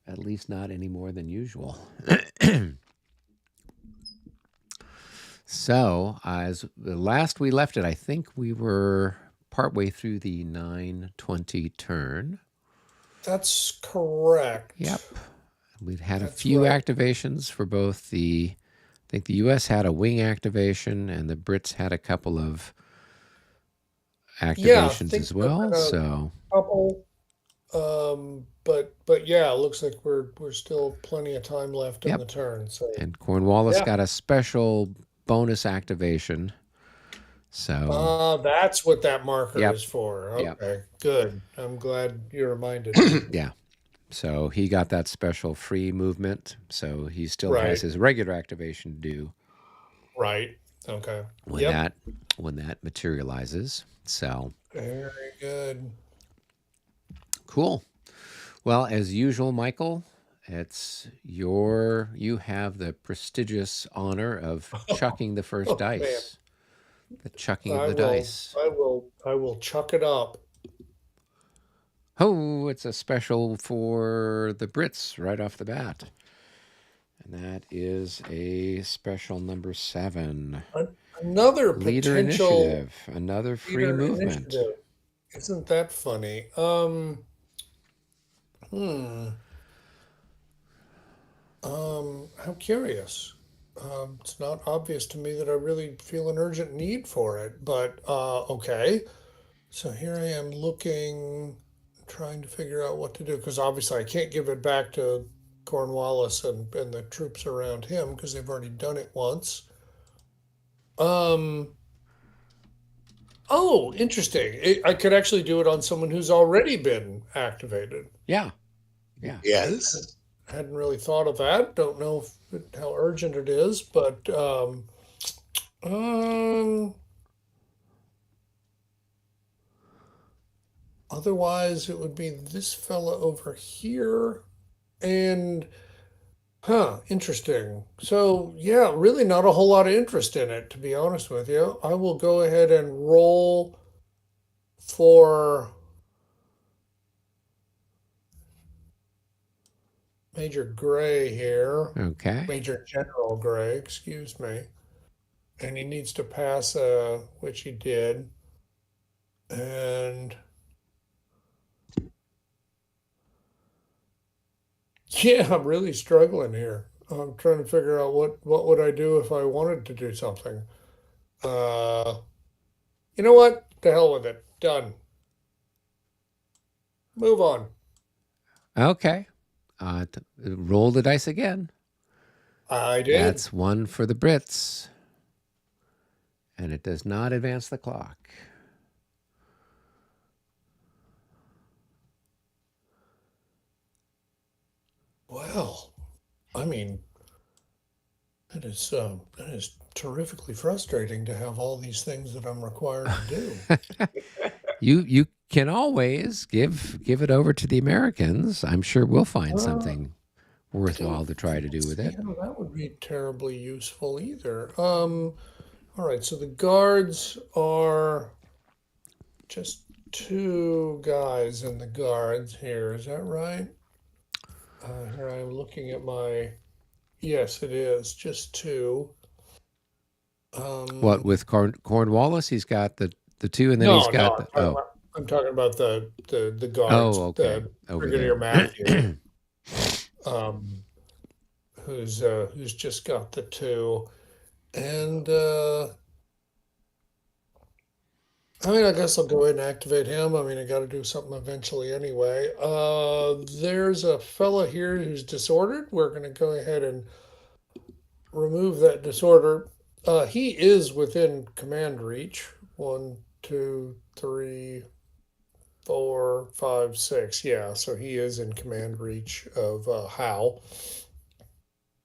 at least not any more than usual. So, as the last we left it, I think we were partway through the 920 turn. That's correct. Yep. We'd had a That's few right. activations for both I think the US had a wing activation and the Brits had a couple of Yeah, I activations think as there well. have been So, a couple. But yeah, it looks like we're still plenty of time left in yep. the turn. So And Cornwallis yeah. got a special bonus activation. So, That's what that marker yep. is for. Yep. Okay, good. I'm glad you reminded me. Yeah. So he got that special free movement. So he still has Right, his regular activation due right. Okay. when Yep. that materializes. So Very good. cool. Well, as usual, Michael, you have the prestigious honor of chucking the first Oh man, dice. The chucking of the dice. I will chuck it up. Oh, it's a special for the Brits right off the bat. And that is a special number 7. Another Leader potential initiative, another free leader movement. initiative. Isn't that funny? Hmm. How curious. It's not obvious to me that I really feel an urgent need for it, but okay. So here I am looking, trying to figure out what to do, because obviously I can't give it back to Cornwallis and the troops around him because they've already done it once. Um, oh, interesting. I could actually do it on someone who's already been activated. Yeah, yeah. Yes. Hadn't really thought of that. Don't know how urgent it is, but um, otherwise it would be this fella over here. And interesting. So yeah, really not a whole lot of interest in it, to be honest with you. I will go ahead and roll for Major Gray here. Okay. Major General Gray, excuse me. And he needs to pass which he did. And yeah, I'm really struggling here. I'm trying to figure out what would I do if I wanted to do something. Uh, you know what? To hell with it. Done. Move on. Okay. Roll the dice again. I did. That's 1 for the Brits, and it does not advance the clock. Well, I mean, that is terrifically frustrating to have all these things that I'm required to do. You can always give it over to the Americans. I'm sure we'll find Uh, something I don't worthwhile to try to do with see it. how that would be terribly useful either. All right, so the guards are just two guys in the guards here. Is that right? Here I am looking at my. Yes, it is just two. What Um, with Cornwallis? He's got the 2, and then he's no, got no, the oh I'm talking about the guards, oh okay the over Brigadier there. Matthew, um, who's just got the two, and I mean, I guess I'll go ahead and activate him. I mean, I got to do something eventually anyway. There's a fella here who's disordered. We're going to go ahead and remove that disorder. He is within command reach. One, two, three, four, five, six. Yeah, so he is in command reach of Hal.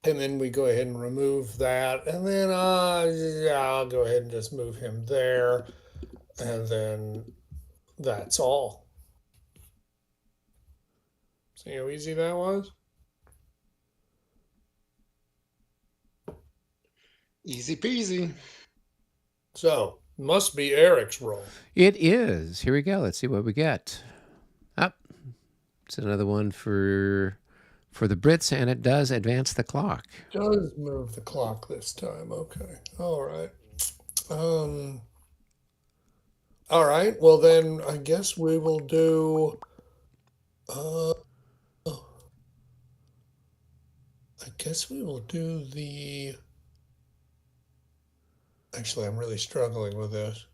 And then we go ahead and remove that. And then, yeah, I'll go ahead and just move him there. And then that's all. See how easy that was? Easy peasy. So, must be Eric's roll. It is. Here we go. Let's see what we get. Up. It's another one for for the Brits, and it does advance the clock. Does move the clock this time. Okay. All right. Um, all right. Well, then I guess we will do. Uh, I guess we will do the. Actually, I'm really struggling with this.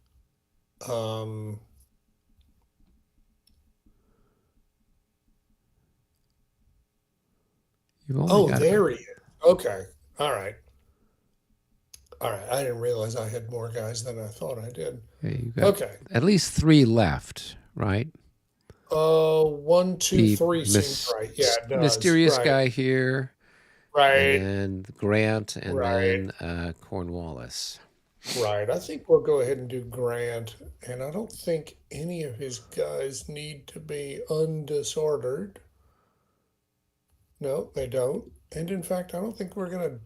Um, You've only oh, got about. there he is. Okay. All right. All right. I didn't realize I had more guys than I thought I did. You've got Okay. at least 3 left, right? 1, 2, The 3 seems right. Yeah, it does. mysterious Right. guy here, and Right. then Grant, and Right. then Cornwallis. Right. I think we'll go ahead and do Grant. And I don't think any of his guys need to be undisordered. No, they don't. And in fact, I don't think we're going to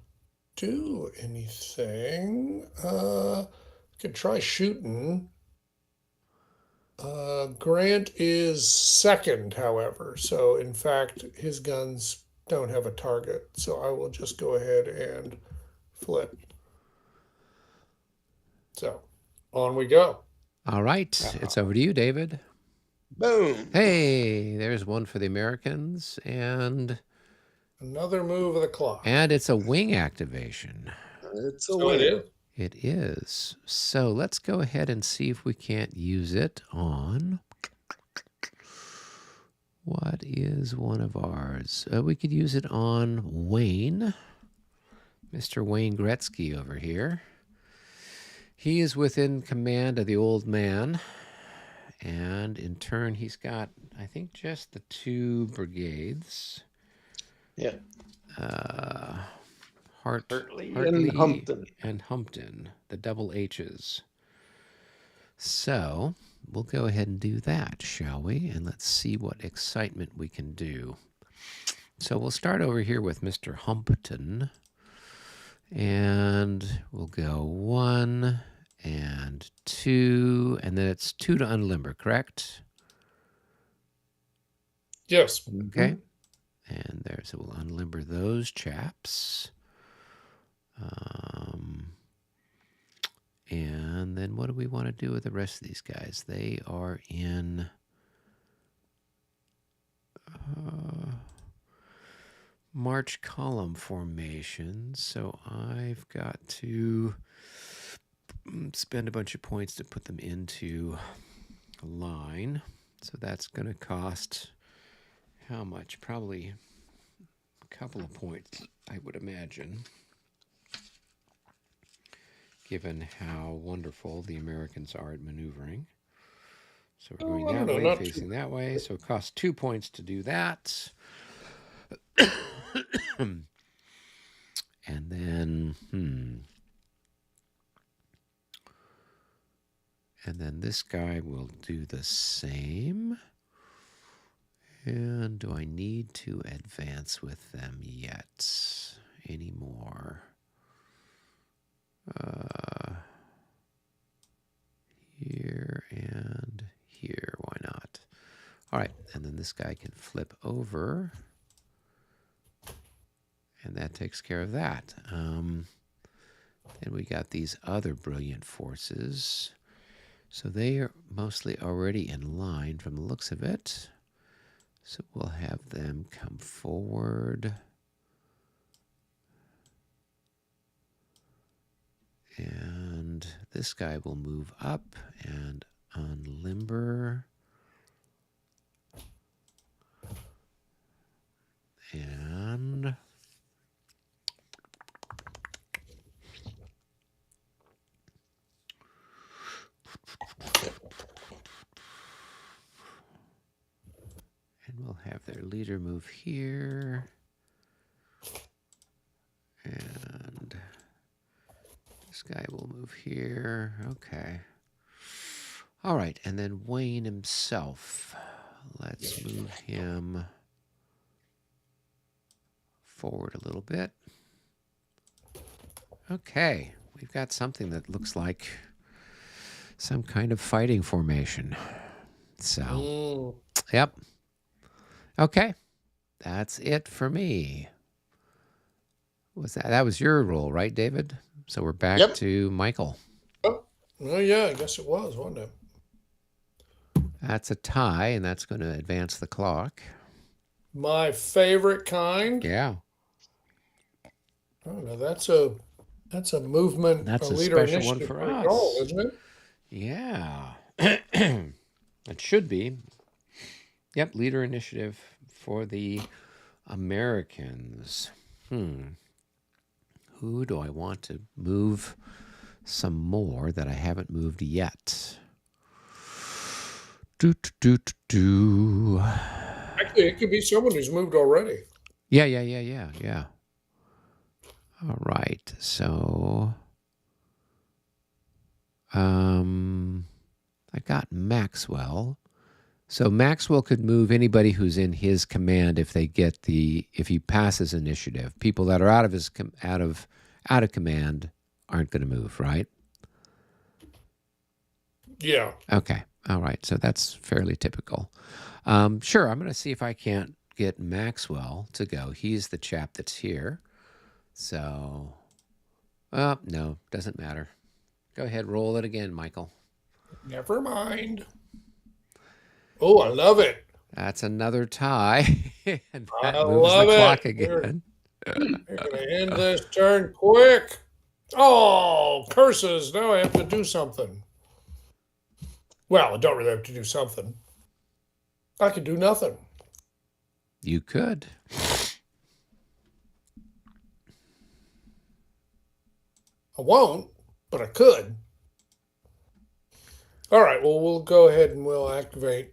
do anything. Could try shooting. Grant is second, however. So in fact, his guns don't have a target. So I will just go ahead and flip. So on we go. All right, it's over to you, David. Boom. Hey, there's one for the Americans, and Another move of the clock. it's a wing activation. It's a So it win. is. It is. So let's go ahead and see if we can't use it on. What is one of ours? We could use it on Wayne, Mr. Wayne Gretzky over here. He is within command of the old man, and in turn, he's got, I think, just the 2 brigades. Yeah. Hartley and Humpton. and Humpton, the double H's. So we'll go ahead and do that, shall we? And let's see what excitement we can do. So we'll start over here with Mr. Humpton. And we'll go 1 and 2. And then it's 2 to unlimber, correct? Yes. Okay. And there, so we'll unlimber those chaps. And then what do we want to do with the rest of these guys? They are in march column formation, so I've got to spend a bunch of points to put them into a line. So that's going to cost how much? Probably a couple of points, I would imagine, given how wonderful the Americans are at maneuvering. So we're going that way, facing that way. So it costs 2 points to do that. And then, and then this guy will do the same. And do I need to advance with them yet anymore? Here and here, why not? All right, and then this guy can flip over. And that takes care of that. Then we got these other brilliant forces. So they are mostly already in line from the looks of it. So we'll have them come forward. And this guy will move up and unlimber. And we'll have their leader move here. And this guy will move here. Okay. All right. And then Wayne himself. Let's move him forward a little bit. Okay. We've got something that looks like some kind of fighting formation. So, yep. Okay. that's it for me. That was your rule, right, David? So we're back Yep. to Michael. Oh, well, yeah, I guess it was, wasn't it? That's a tie, and that's going to advance the clock. My favorite kind. Yeah. Oh, no, that's a movement, That's a a leader special one initiative for for goal, us. isn't it? Yeah. It should be. Yep, leader initiative for the Americans. Who do I want to move some more that I haven't moved yet? Do. Actually, it could be someone who's moved already. Yeah. All right. So I got Maxwell. So Maxwell could move anybody who's in his command if he passes initiative. People that are out of command aren't going to move, right? Yeah. Okay. All right. So that's fairly typical. Sure. I'm going to see if I can't get Maxwell to go. He's the chap that's here. So, no, doesn't matter. Go ahead, roll it again, Michael. Never mind. Oh, I love it. That's another tie, and that I moves the love clock it. again. We're going to end this turn quick. Oh, curses. Now I have to do something. Well, I don't really have to do something. I could do nothing. You could. I won't, but I could. All right, well, we'll go ahead and we'll activate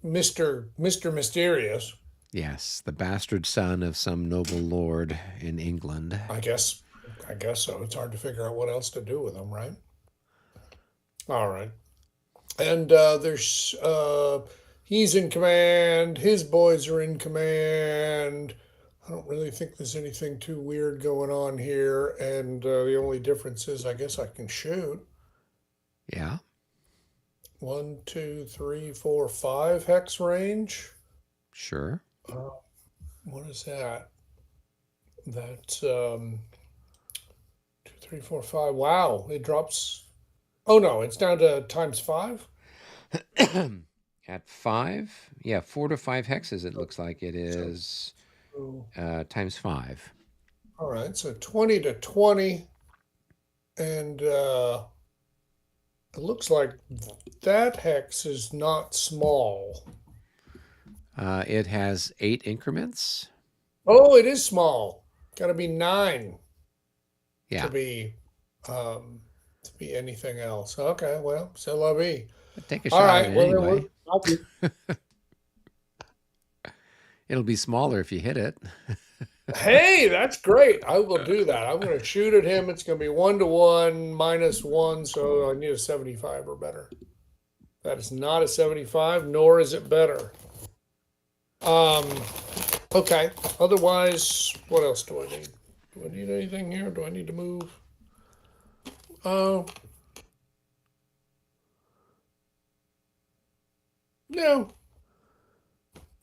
Mr. Mysterious. Yes, the bastard son of some noble lord in England. I guess so. It's hard to figure out what else to do with him, right? All right. And he's in command. His boys are in command. I don't really think there's anything too weird going on here. And the only difference is, I guess I can shoot. Yeah. 1, 2, 3, 4, 5 hex range. Sure. What is that? That's 2, 3, 4, 5. Wow, it drops. Oh no, it's down to ×5. At 5, 4 to 5 hexes, it looks like it is ×5. All right, so 20 to 20, and it looks like that hex is not small. It has 8 increments. Oh, it is small. Got to be 9 Yeah. to be anything else. Okay, well, c'est la vie. Take a All shot right, at it well, anyway. then It'll be smaller if you hit it. hey, that's great. I will do that. I'm going to shoot at him. It's going to be 1 to 1, -1, so I need a 75 or better. That is not a 75, nor is it better. Okay. Otherwise, what else do I need? Do I need anything here? Do I need to move? No.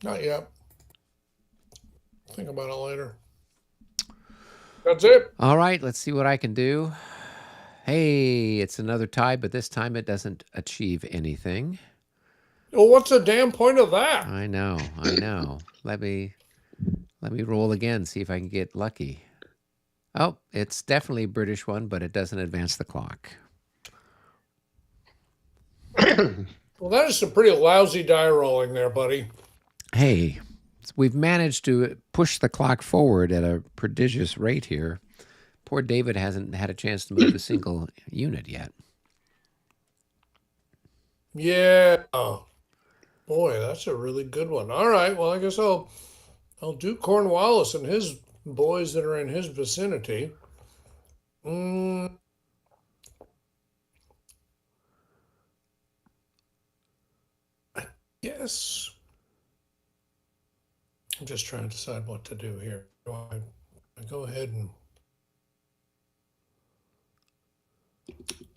Not yet. Think about it later. That's it. All right, let's see what I can do. Hey, it's another tie, but this time it doesn't achieve anything. Well, what's the damn point of that? I know. Let me roll again, see if I can get lucky. Oh, it's definitely a British one, but it doesn't advance the clock. Well, that is some pretty lousy die rolling there, buddy. Hey, we've managed to push the clock forward at a prodigious rate here. Poor David hasn't had a chance to move a single unit yet. Yeah. Oh, boy, that's a really good one. All right. Well, I guess I'll do Cornwallis and his boys that are in his vicinity. I guess I'm just trying to decide what to do here. Do I go ahead and...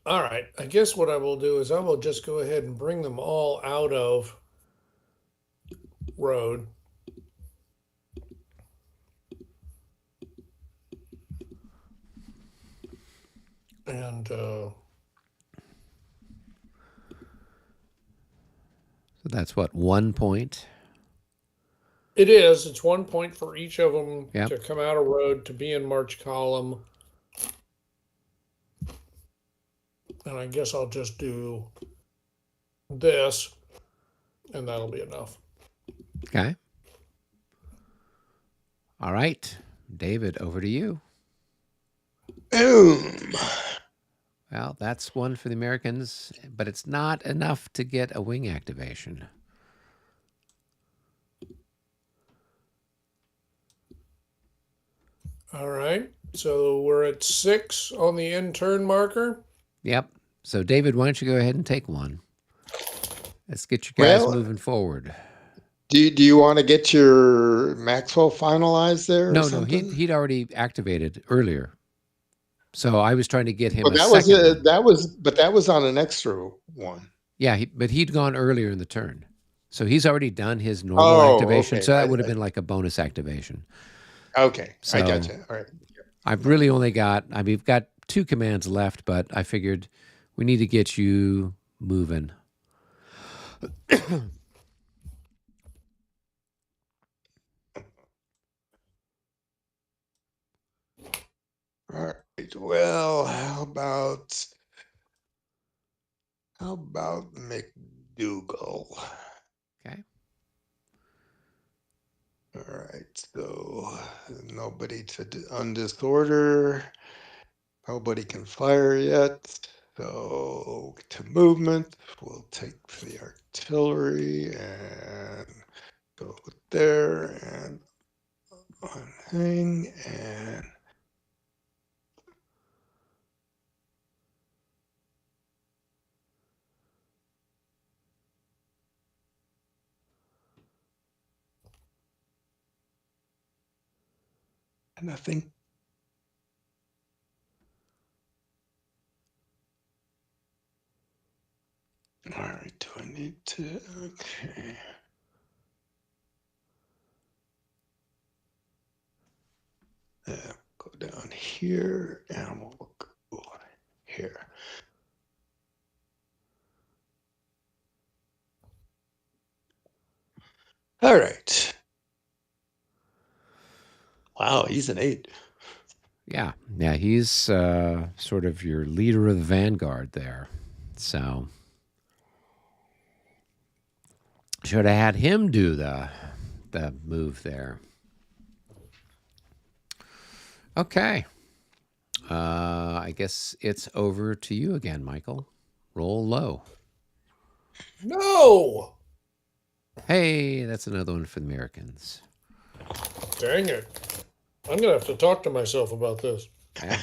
All right. I guess what I will do is I will just go ahead and bring them all out of road And So that's what, 1 point? it is. It's 1 point for each of them Yep. to come out of road to be in March column. And I guess I'll just do this, and that'll be enough. Okay. All right. David, over to you. Boom. Well, that's one for the Americans, but it's not enough to get a wing activation. All right. So we're at 6 on the end turn marker. Yep. So, David, why don't you go ahead and take one? Let's get you guys Well, moving forward. do you want to get your Maxwell finalized there? No, or something? he'd already activated earlier. So I was trying to get him Well, a that was second one. that was on an extra one. Yeah, but he'd gone earlier in the turn. So he's already done his normal activation. Okay. So that would have been like a bonus activation. Okay, So I got you. All right. I've really only got, we've got 2 commands left, but I figured we need to get you moving. All right. Well, how about McDougal? Okay. All right. So nobody on disorder. Nobody can fire yet. So to movement, we'll take the artillery and go there and unhang and I think all right, do I need to okay. Go down here and we'll go here. All right. Wow, he's an 8. Yeah. Yeah, he's sort of your leader of the vanguard there. So should have had him do the move there. Okay. I guess it's over to you again, Michael. Roll low. No! Hey, that's another one for the Americans. Dang it. I'm going to have to talk to myself about this. Yeah.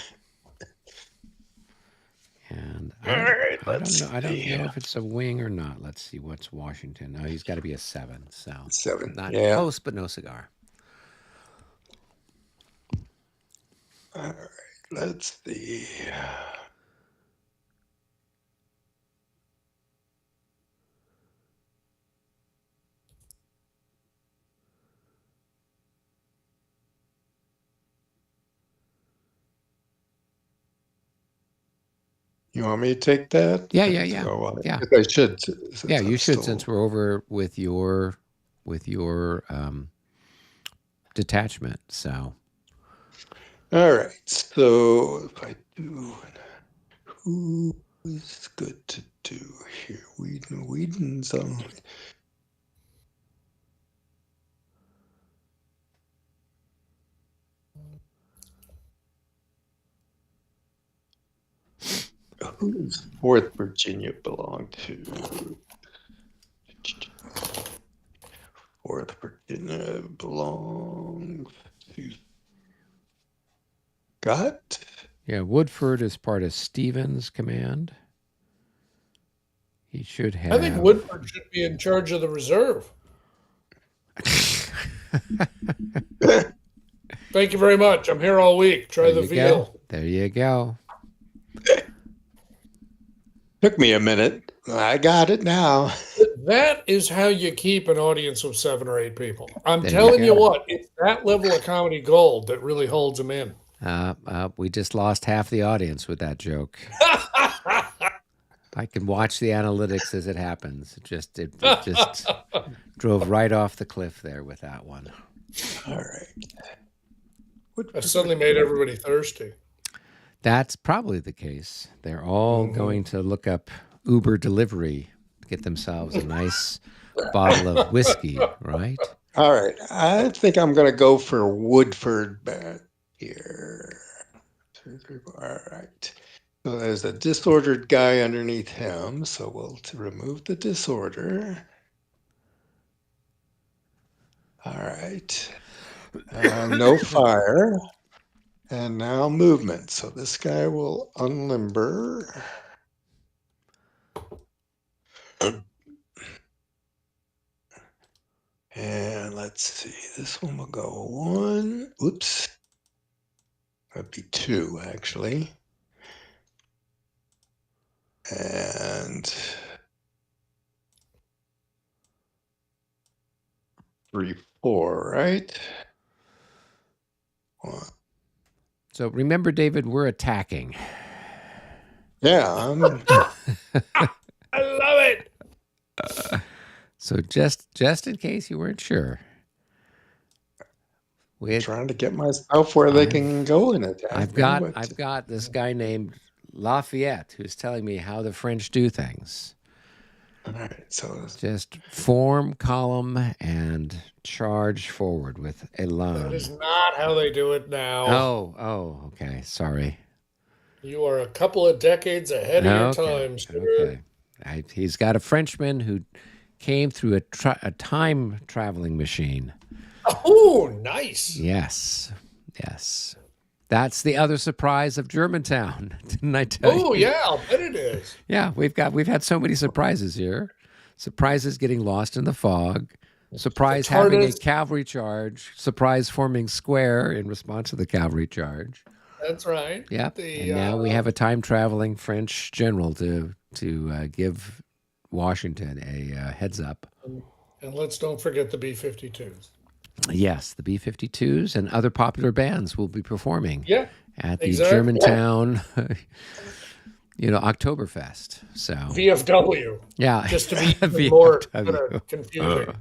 And All right, I don't know if it's a wing or not. Let's see, what's Washington? No, he's got to be a 7. So 7. not Yeah. close, but no cigar. All right, let's see. You want me to take that? Yeah. So, Yeah. I should. Yeah, you should, since we're over with your detachment. So All right. So if I do, who is good to do here? Whedon's on. Who does 4th Virginia belong to? 4th Virginia belongs to Scott. yeah, Woodford is part of Stevens' command. He should have. I think Woodford should be in charge of the reserve. Thank you very much. I'm here all week. Try the veal. Go. There you go. Took me a minute. I got it now. That is how you keep an audience of 7 or 8 people. I'm There telling you you go. what, it's that level of comedy gold that really holds them in. We just lost half the audience with that joke. I can watch the analytics as it happens. It just drove right off the cliff there with that one. All right. I suddenly made everybody thirsty. That's probably the case. They're all going to look up Uber delivery, get themselves a nice bottle of whiskey, right? All right. I think I'm going to go for Woodford back here. 2, 3, 4. All right. So there's a disordered guy underneath him. So we'll remove the disorder. All right. No fire. And now movement. So this guy will unlimber. And let's see, this one will go 1. Oops. That'd be 2, actually. And 3, 4, right? 1. So remember, David, we're attacking. Yeah, I love it. So just in case you weren't sure, trying to get myself where they can go and attack. I've got this guy named Lafayette who's telling me how the French do things. All right, so just form, column, and charge forward with elan. That is not how they do it now. Oh, okay. Sorry. You are a couple of decades ahead of your time, sir. Okay. He's got a Frenchman who came through a time traveling machine. Oh, nice. Yes. That's the other surprise of Germantown, didn't I tell you? Oh, yeah, I'll bet it is. Yeah, we've had so many surprises here. Surprises getting lost in the fog. Surprise having a cavalry charge. Surprise forming square in response to the cavalry charge. That's right. Yeah, and now we have a time traveling French general to give Washington a heads up. And let's don't forget the B-52s. Yes, the B-52s and other popular bands will be performing at the exactly. Germantown, Oktoberfest. So VFW. Yeah, just to be more confusing.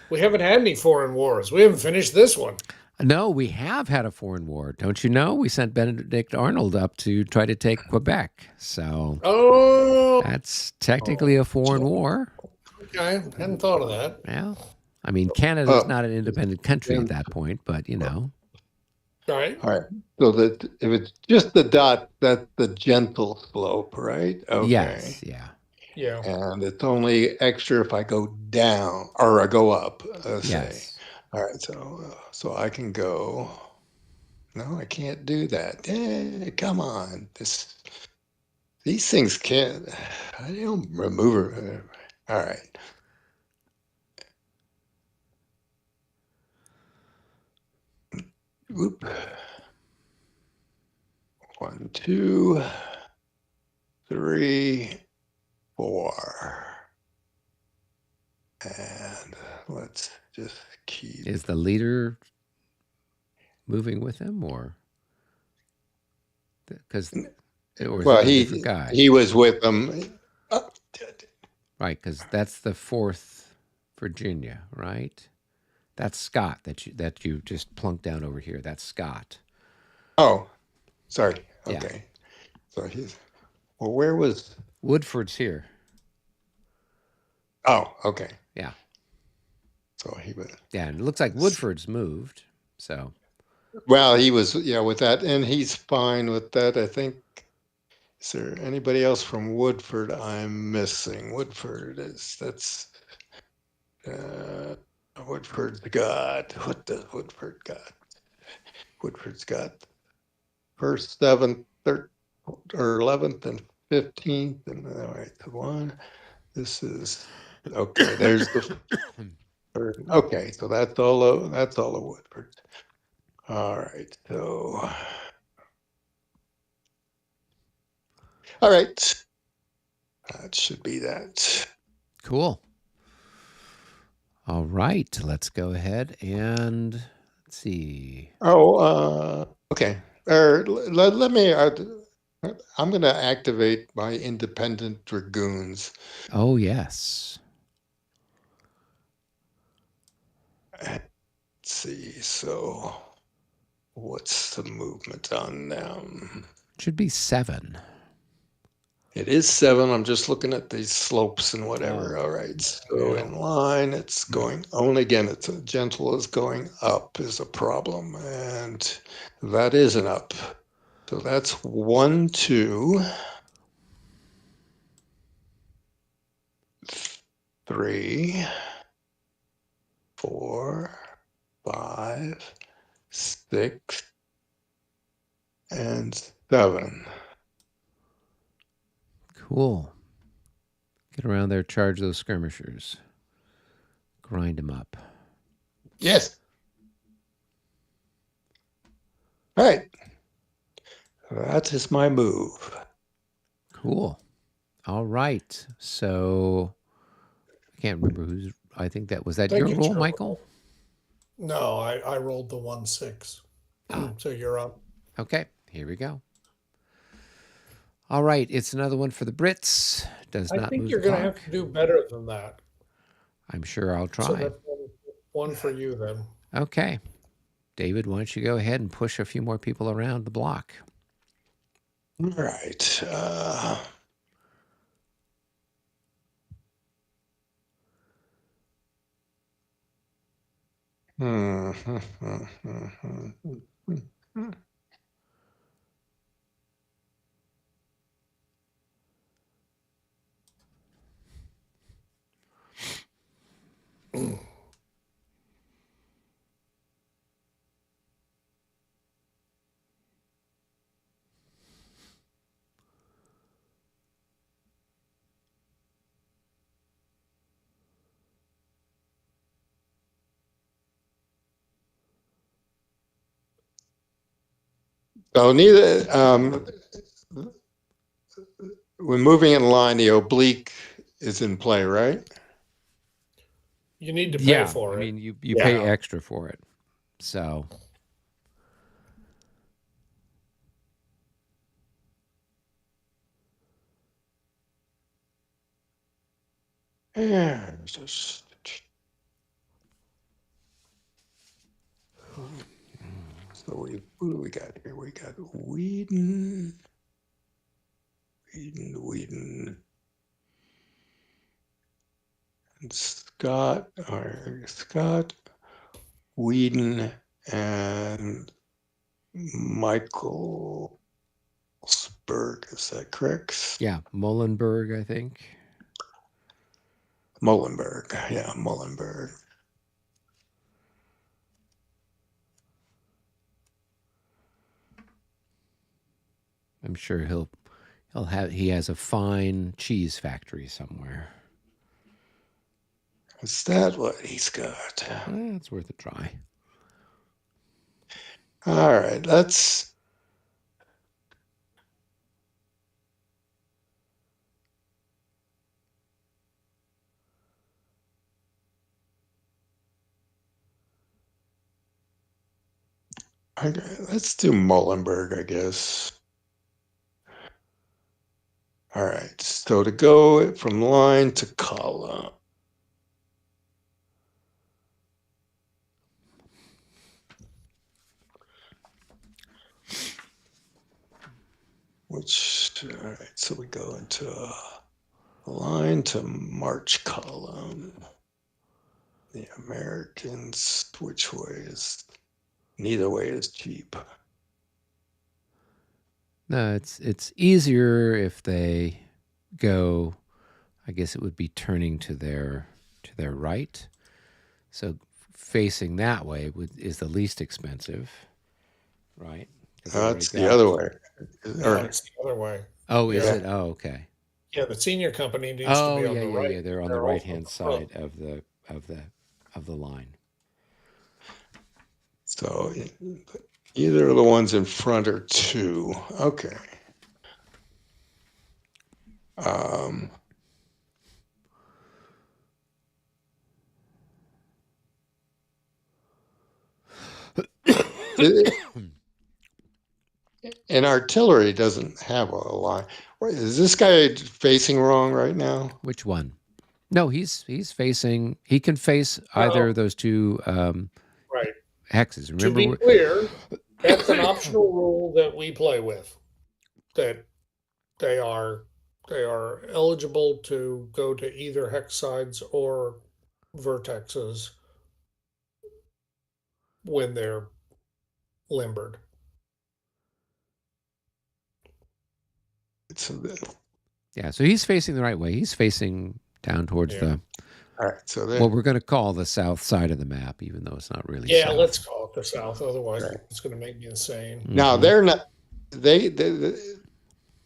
We haven't had any foreign wars. We haven't finished this one. No, we have had a foreign war. Don't you know? We sent Benedict Arnold up to try to take Quebec. So that's technically a foreign war. Okay, I hadn't thought of that. Yeah. I mean, Canada's not an independent country at that point, but All right. So that if it's just the dot, that's the gentle slope, right? Okay. Yes. Yeah. And it's only extra if I go down or I go up. Yes. Say. All right. So I can go. No, I can't do that. Come on. These things can't. I don't remove it. All right. Whoop. 1, 2, 3, 4. And let's just keep. Is the leader moving with him, or because he was with them, right? Because that's the 4th Virginia, right? That's Scott that you just plunked down over here. That's Scott. Oh, sorry. Okay. Yeah. So where was Woodford's here? Oh, okay. Yeah. So he was. Yeah, and it looks like Woodford's moved. So. Well, he was with that, and he's fine with that. I think. Is there anybody else from Woodford I'm missing? That's. Woodford's got. What does Woodford got? Woodford's got 1st, 7th, 3rd, or 11th, and 15th, and all right, the one. This is okay. There's the 3rd. Okay, so that's all of Woodford. All right, so all right, that should be that. Cool. All right, let's go ahead and Let's see. Oh, okay. Let me. I'm going to activate my independent dragoons. Oh, yes. Let's see. So, what's the movement on them? Should be 7. It is 7. I'm just looking at these slopes and whatever. Oh. All right. So Yeah. in line, it's going only again, it's a gentle is going up is a problem. And that is an up. So that's 1, 2, 3, 4, 5, 6, and 7. Cool. Get around there, charge those skirmishers. Grind them up. Yes. All right. That is my move. Cool. All right. So I can't remember who's. I think that was that Thank your you, roll, Chair. Michael? No, I rolled the 1-6. Ah, So you're up. okay. Here we go. All right. It's another one for the Brits. Does I not think move you're the going to clock. have to do better than that. I'm sure I'll So try. that's one for you then. Okay. David, why don't you go ahead and push a few more people around the block? All right. Hmm. So neither when moving in line, the oblique is in play, right? You need to pay Yeah. for I it. mean, you Yeah. pay extra for it. So Yeah. Just, so what do we got here? We got Whedon, and Scott, Whedon, and Michael Spurg. Is that correct? yeah, Mullenberg, I think. Mullenberg. Yeah, Mullenberg. I'm sure he has a fine cheese factory somewhere. Is that what he's got? It's worth a try. All right, let's. Let's do Mullenberg, I guess. All right, so to go from line to column. All right, so we go into a line to march column. The Americans, which way is, neither way is cheap. No, it's easier if they go. I guess it would be turning to their right. So facing that way is the least expensive, right? Because they already That's the got. other way. No, it's the other way. Oh, is Yeah. it? Oh, okay. Yeah, the senior company needs to Oh, be on yeah, the yeah, right. yeah. They're on the They're right also hand the front. side of the line. So either of the ones in front are 2. Okay. Um, And artillery doesn't have a line. Is this guy facing wrong right now? Which one? No, he's facing. He can face either No, of those two right. hexes. To Remember, be clear, that's an optional rule that we play with. That they are eligible to go to either hex sides or vertexes when they're limbered. So yeah. So he's facing the right way. He's facing down towards Yeah. the all right. So what we're going to call the south side of the map, even though it's not really. Yeah, south. let's call it the south. Otherwise, Right. it's going to make me insane. Now Mhm. they're not.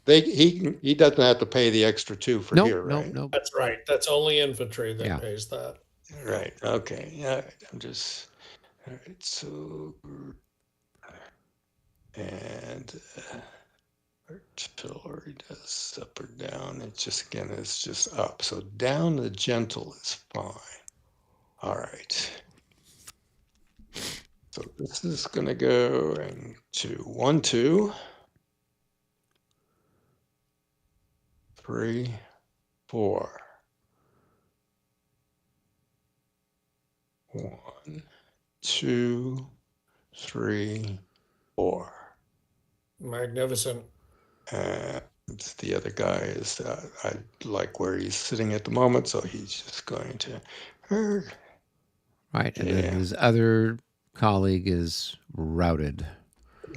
He doesn't have to pay the extra 2 for Nope, here, nope, right? nope. That's right. That's only infantry that Yeah. pays that. Right. Okay. Yeah. I'm just. All right. So. And artillery does up or down. It just again it's just up. So down the gentle is fine. All right. So this is gonna go into 1, 2, 3, 4. 1, 2, 3, 4. Magnificent. And the other guy is I like where he's sitting at the moment, so he's just going to. Right, and Yeah. then his other colleague is routed.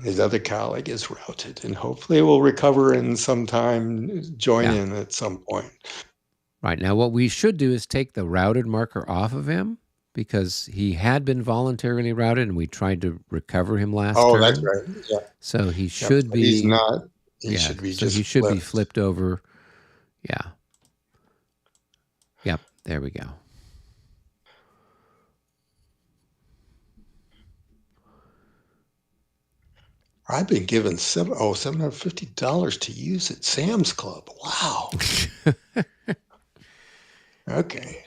His other colleague is routed, and hopefully will recover and sometime join in at some point. Right, now what we should do is take the routed marker off of him because he had been voluntarily routed and we tried to recover him last turn. Oh, that's right. Yeah. So he should so be. He's not. He should be so just. he should be flipped. flipped over. Yeah. Yep. There we go. I've been given $750 to use at Sam's Club. Wow. Okay.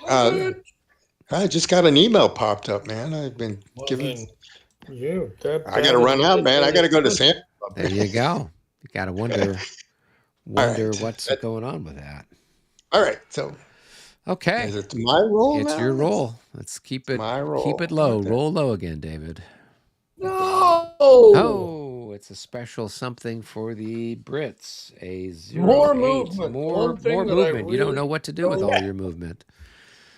I just got an email popped up, man. I've been given. You. I got to run out, man. I got to go to Sam's Club. There you go. You got to wonder right. what's going on with that. All right. So. Okay. Is it my roll? It's now? your roll. Let's keep it. My roll. Keep it low. Okay. Roll low again, David. No. Oh, it's a special something for the Brits. A 0 More 8. movement. More movement. You don't know what to do with all your movement.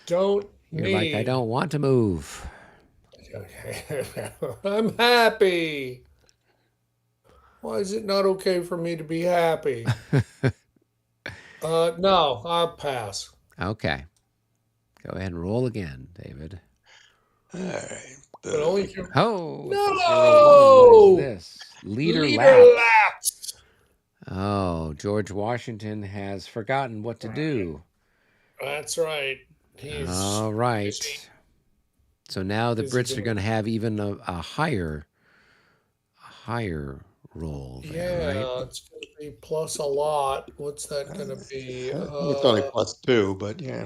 You're like, I don't want to move. I'm happy. Why is it not okay for me to be happy? No, I'll pass. Okay. Go ahead and roll again, David. All right. But only if Oh, no! What is this? Leader lapsed. Oh, George Washington has forgotten what to do. That's right. All right. So now the Brits are going to have even a higher roll there, right? It's going to be plus a lot. What's that going to be? It's only +2, but yeah.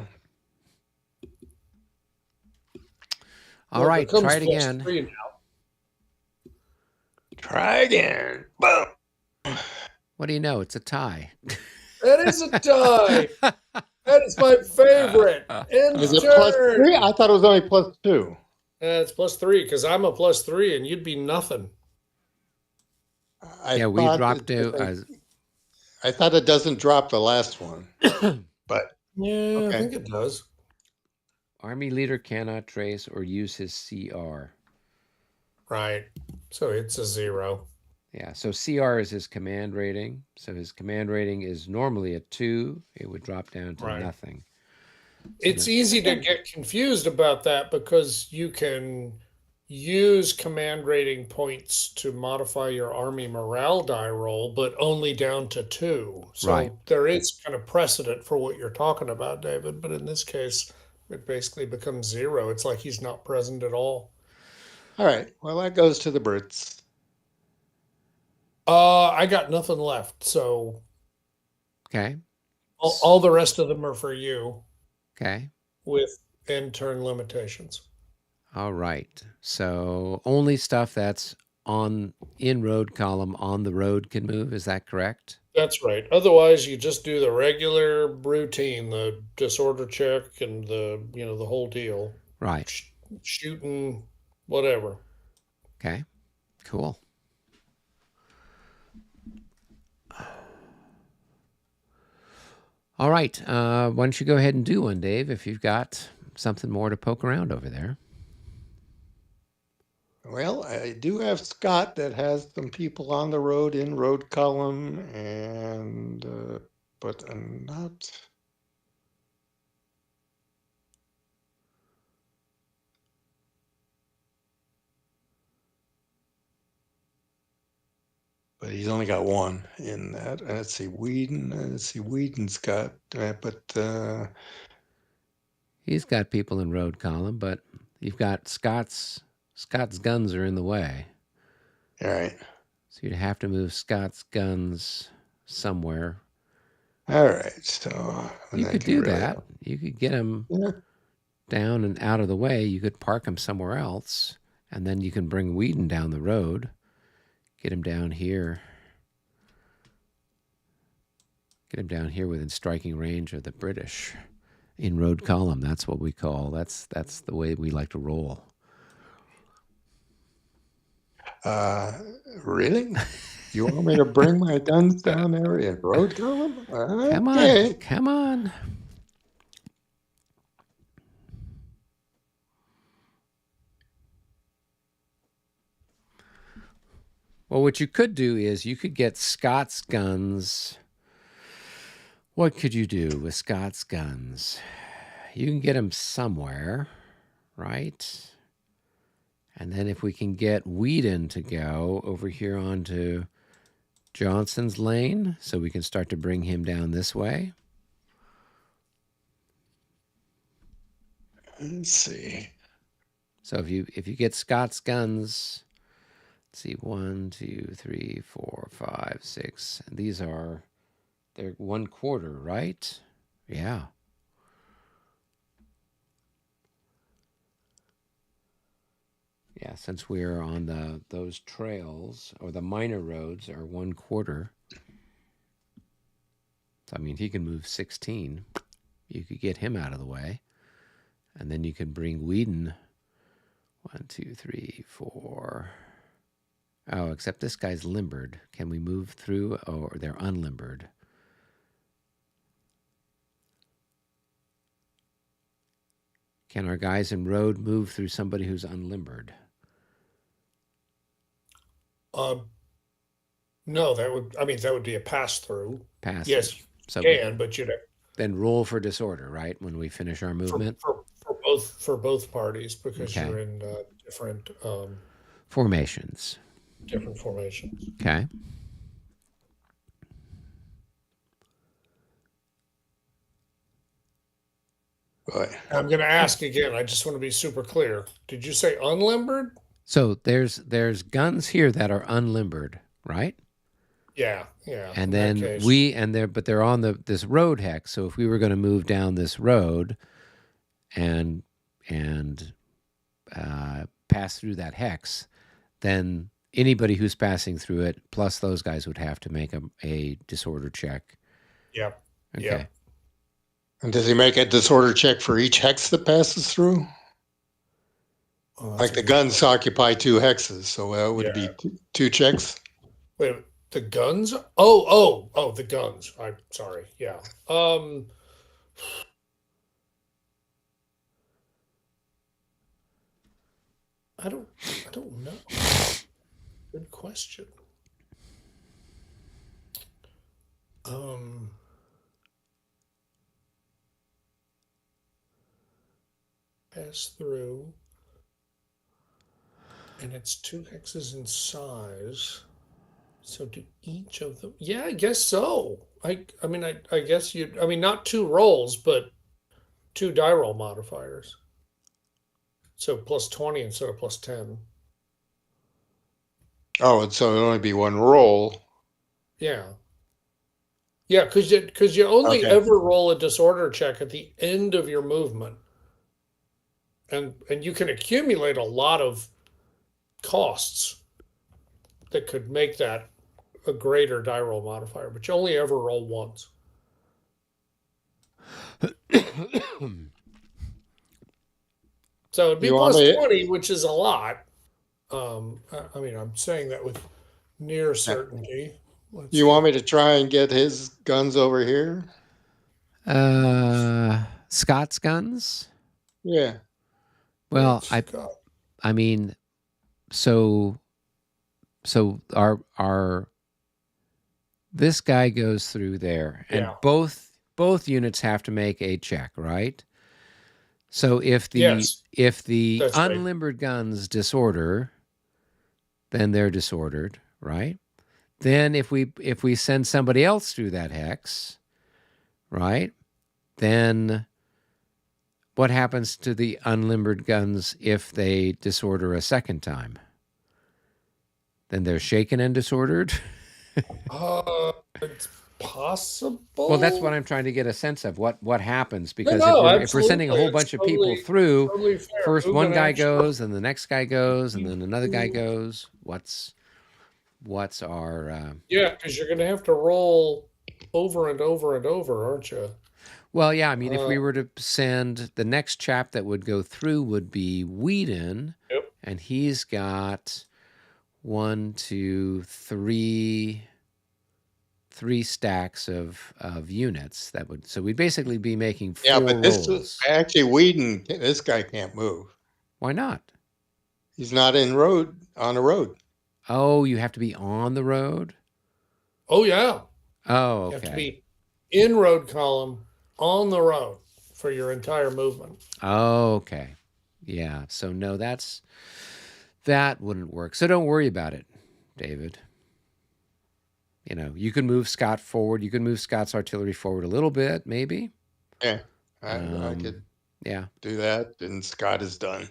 All right, try it again. Try again. Boom. What do you know? It's a tie. That is a tie. That is my favorite. Is it +3? I thought it was only +2. It's +3 because I'm a +3 and you'd be nothing. We dropped to. I thought it doesn't drop the last one, but yeah, okay. I think it does. Army leader cannot trace or use his CR. Right. So it's a 0. Yeah. So CR is his command rating. So his command rating is normally a 2. It would drop down to nothing. So it's easy to get confused about that because you can use command rating points to modify your army morale die roll, but only down to 2. So there is kind of precedent for what you're talking about, David. But in this case, it basically becomes 0. It's like he's not present at all. All right. Well, that goes to the Brits. I got nothing left. So. Okay. All the rest of them are for you. Okay. With end turn limitations. All right. So only stuff that's in road column on the road can move. Is that correct? That's right. Otherwise, you just do the regular routine, the disorder check and the whole deal. Right. Sh- Shooting, whatever. Okay. Cool. All right. Why don't you go ahead and do one, Dave, if you've got something more to poke around over there. Well, I do have Scott that has some people on the road in road column, and but I'm not. But he's only got one in that. And let's see, Whedon's got, but He's got people in road column, but you've got Scott's guns are in the way. all right. So you'd have to move Scott's guns somewhere. All right. So You could do that. You could get him down and out of the way. You could park him somewhere else, and then you can bring Whedon down the road. Get him down here. Get him down here within striking range of the British in road column. That's what we call. That's the way we like to roll. Really? You want me to bring my guns down there in road column? Come on, Okay. come on. Well, what you could do is you could get Scott's guns. What could you do with Scott's guns? You can get him somewhere, right? And then if we can get Whedon to go over here onto Johnson's lane, so we can start to bring him down this way. Let's see. So if you get Scott's guns, let's see, 1, 2, 3, 4, 5, 6. These are they're 1/4, right? Yeah. Yeah, since we're on those trails or the minor roads are 1/4. So I mean he can move 16. You could get him out of the way. And then you can bring Whedon 1, 2, 3, 4. Oh, except this guy's limbered. Can we move through? Oh, they're unlimbered. Can our guys in road move through somebody who's unlimbered? No, that would be a pass through. Pass Yes, through. you So can, but then roll for disorder, right? When we finish our movement. for both parties because Okay. you're in different Formations. different formations. Okay. Boy. I'm going to ask again. I just want to be super clear. Did you say unlimbered? So there's guns here that are unlimbered, right? Yeah, yeah. And In that then case, but they're on this road hex. So if we were going to move down this road and pass through that hex, then anybody who's passing through it plus those guys would have to make a disorder check. Yep. Okay. Yep. And does he make a disorder check for each hex that passes through? Oh, that's Like a the good guns question. occupy 2 hexes, so it would be Yeah. 2 checks. Wait, the guns? Oh, the guns. I'm sorry. Yeah. I don't know. Good question. Um, Pass through, and it's 2 hexes in size. So do each of them? Yeah, I guess so. I mean, I guess you. I mean, not 2 rolls, but 2 die roll modifiers. So +20 instead of +10. Oh, and so it'll only be 1 roll. Yeah. Yeah, because you only Okay. ever roll a disorder check at the end of your movement. and you can accumulate a lot of costs that could make that a greater die roll modifier, but you only ever roll once. So it'd be You want plus me? 20, which is a lot. I mean, I'm saying that with near certainty. Let's You see. want me to try and get his guns over here? Scott's guns. Yeah. Well, Let's go. I mean, so our this guy goes through there, and Yeah. both units have to make a check, right? So if the Yes, that's right. unlimbered guns disorder, then they're disordered, right? Then if we send somebody else through that hex, right? Then what happens to the unlimbered guns if they disorder a second time? Then they're shaken and disordered. It's possible. Well, that's what I'm trying to get a sense of. What happens, No, because no, if we're sending a absolutely. whole It's bunch of people totally, through, totally fair. first one Movement guy action. goes, and the next guy goes, and then another guy goes. What's our? Yeah, because you're going to have to roll over and over and over, aren't you? Well, yeah. I mean, if Uh, we were to send the next chap that would go through would be Whedon, yep. and he's got 1, 2, 3 stacks of units. That would, so we'd basically be making Yeah, 4 but this is rolls. actually Whedon. This guy can't move. Why not? He's not on the road. Oh, you have to be on the road? Oh, yeah. Oh, You have to okay. be in road column on the road for your entire movement. Oh, okay. Yeah. So no, that wouldn't work. So don't worry about it, David. You know, you can move Scott forward. You can move Scott's artillery forward a little bit, maybe. Yeah, I could Yeah. do that, and Scott is done.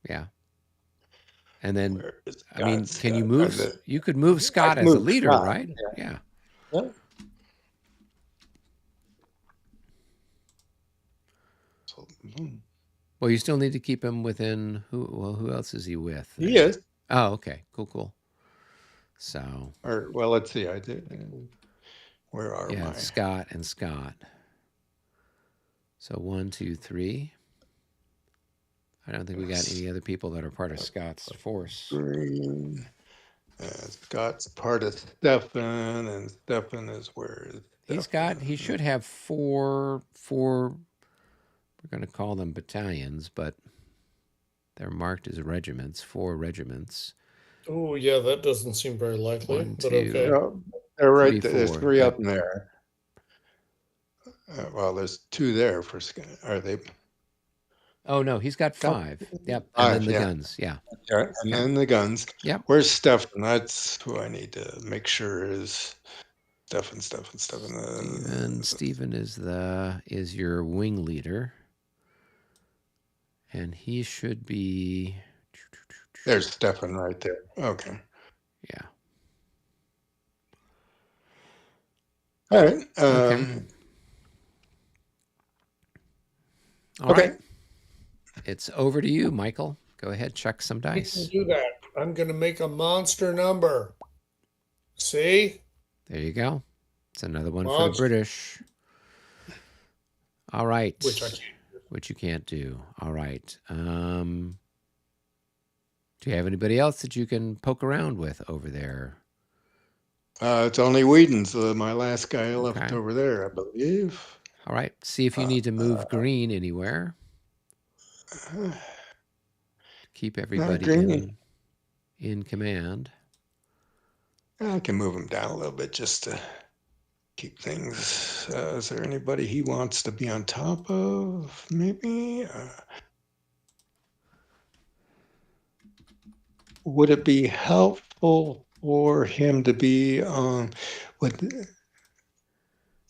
Yeah. And then, Where is I mean, Scott? can you move? You could move I Scott can as a move leader, Scott. right? Yeah. Yeah. So, Well, you still need to keep him within who? Well, who else is he with? he is. Oh, okay. Cool. So. Or well, let's see. I did. Where are Yeah, my Scott and Scott. So 1, 2, 3. I don't think we got any other people that are part of Scott's force. green? Scott's part of Stefan, and Stefan is where is He should have four, we're going to call them battalions, but they're marked as regiments, 4 regiments. Oh, yeah, that doesn't seem very likely, 1, but 2. okay. Oh, they're right 3, there. There's 4. 3 Yep. up in there. Well, there's 2 there for Scott. Are they? Oh, no, he's got 5. Yep. And 5, then the yeah. guns. Yeah. Yeah, and then the guns. Yep. Where's Stefan? That's who I need to make sure is Stefan. Stephen is your wing leader. And he should be. There's Stefan right there. Okay. Yeah. All right. Okay. All right. It's over to you, Michael. Go ahead, chuck some I dice. can do that. I'm going to make a monster number. See? There you go. It's another one for the Monster. British. All right. Which I can't. Which you can't do. All right. Do you have anybody else that you can poke around with over there? It's only Whedon's, my last guy left Okay. over there, I believe. All right. See if you need to move green anywhere. Keep everybody in command. I can move him down a little bit just to keep things. Is there anybody he wants to be on top of? Maybe. Would it be helpful for him to be on?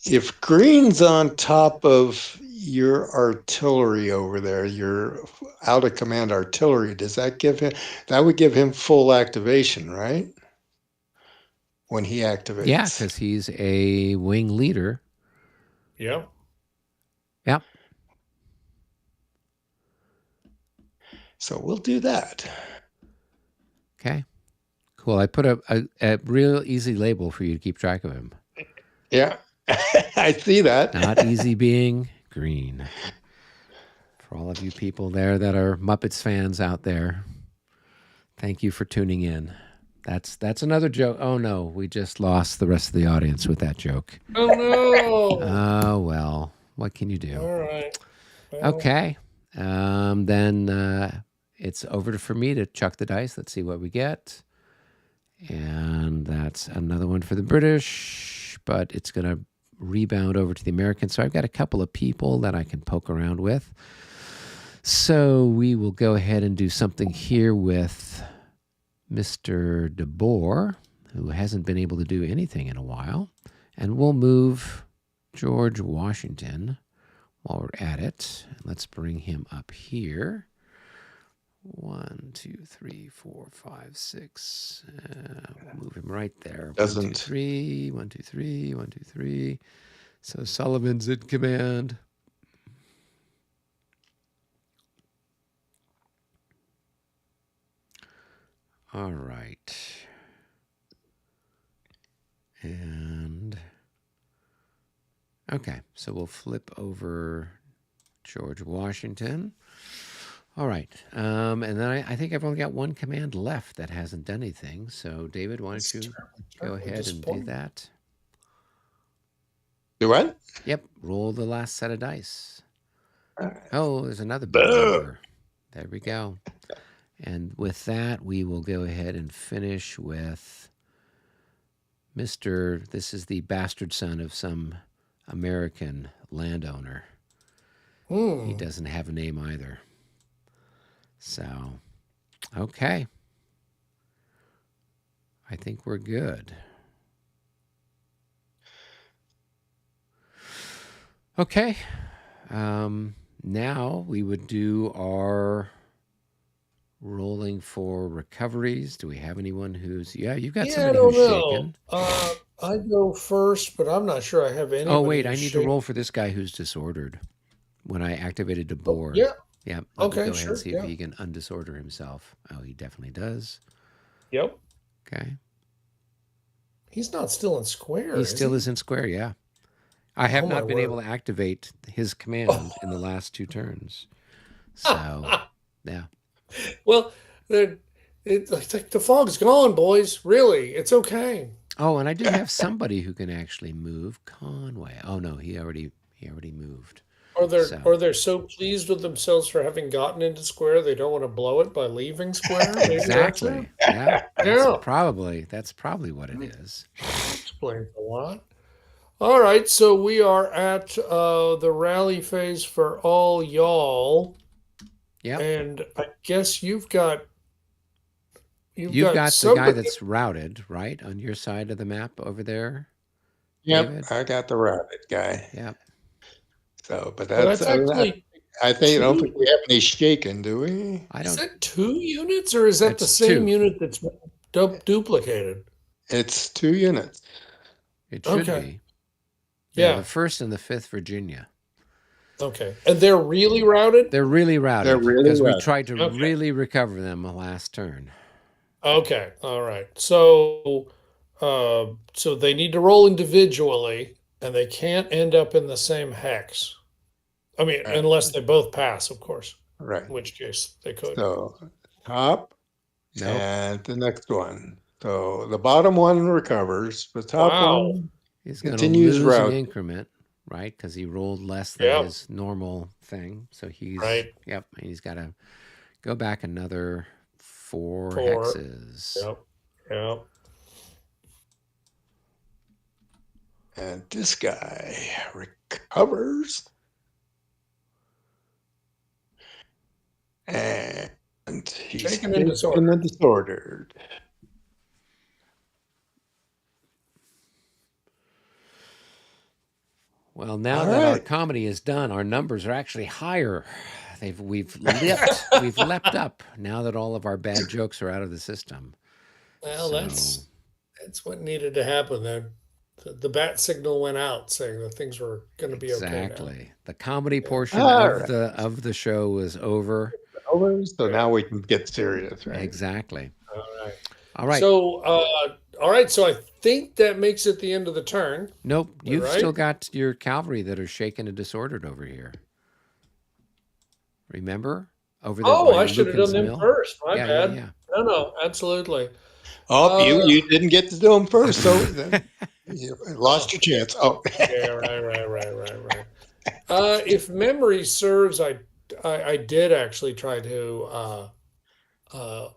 If Green's on top of your artillery over there, your out of command artillery, does that give him? That would give him full activation, right? When he activates. Yeah, because he's a wing leader. Yeah. Yep. So we'll do that. Okay. Cool. I put a real easy label for you to keep track of him. Yeah, I see that. Not easy being green. For all of you people there that are Muppets fans out there, thank you for tuning in. That's another joke. Oh no, we just lost the rest of the audience with that joke. Oh no. Oh well, what can you do? All right. Well, Okay, then it's over for me to chuck the dice. Let's see what we get, and that's another one for the British, but it's gonna rebound over to the Americans. So I've got a couple of people that I can poke around with. So we will go ahead and do something here with Mr. DeBoer, who hasn't been able to do anything in a while. And we'll move George Washington while we're at it. Let's bring him up here. 1, 2, 3, 4, 5, 6. Move him right there. 1, 2, 3. 1, 2, 3. 1, 2, 3. So Sullivan's in command. All right. And okay, so we'll flip over George Washington. All right. And then I think I've only got one command left that hasn't done anything. So David, why don't you go ahead and do that? Do what? Yep. Roll the last set of dice. Oh, there's another big number. There we go. And with that, we will go ahead and finish with Mr. This is the bastard son of some American landowner. He doesn't have a name either. So, okay. I think we're good. Okay. Now we would do our rolling for recoveries. Do we have anyone who's... Yeah, you've got somebody who's shaken. I go first, but I'm not sure I have any. Oh, wait, I need to roll for this guy who's disordered. When I activated the board. Yeah. Yeah. Let me Okay, go ahead sure. and see if he can undisorder himself. Oh, he definitely does. Yep. Okay. He's not still in square. He still is in square, yeah. I have not been word. able to activate his command in the last 2 turns. So, yeah. Well, it's like the fog's gone, boys. Really, it's okay. Oh, and I do have somebody who can actually move. Conway. Oh no, he already moved. Or they're so pleased with themselves for having gotten into square, they don't want to blow it by leaving square. Maybe Exactly. Yeah. Yeah. That's probably what it is. Explains a lot. All right, so we are at the rally phase for all y'all. Yeah. And I guess you've got the guy that's routed, right? On your side of the map over there. Yep, David? I got the routed guy. Yep. So, but Well, that's actually I think I don't think we have any shaken, do we? Is that 2 units, or is that the same 2. unit that's duplicated? It's 2 units. It should be. Yeah. The 1st and the 5th Virginia. Okay. And they're really routed? They're really routed. They're really because routed. we tried to really recover them last turn. Okay. All right. So so they need to roll individually, and they can't end up in the same hex. I mean, unless they both pass, of course. Right. In which case they could. So top Nope. and the next one. So the bottom one recovers. The top one He's going to continues lose an route. increment, right? Because he rolled less than his normal thing. So he's and he's got to go back another 4 hexes. Yep. And this guy recovers. And he's shaken and disordered. Well, now that our comedy is done, our numbers are actually higher. We've leapt up now that all of our bad jokes are out of the system. Well, that's what needed to happen then. The bat signal went out saying that things were going to be okay. Exactly. The comedy portion of the show was over. over, so now we can get serious, right? Exactly. All right. All right. So, all right. So I think that makes it the end of the turn. Nope. All You've still right. got your cavalry that are shaken and disordered over here. Remember? Over there Oh, by I should have done Lucan's them Mill? first. My Yeah, yeah, bad. yeah. No, no, absolutely. Oh, Uh, you didn't get to do them first, so then you lost your chance. Oh, yeah, right. If memory serves, I did actually try to uh,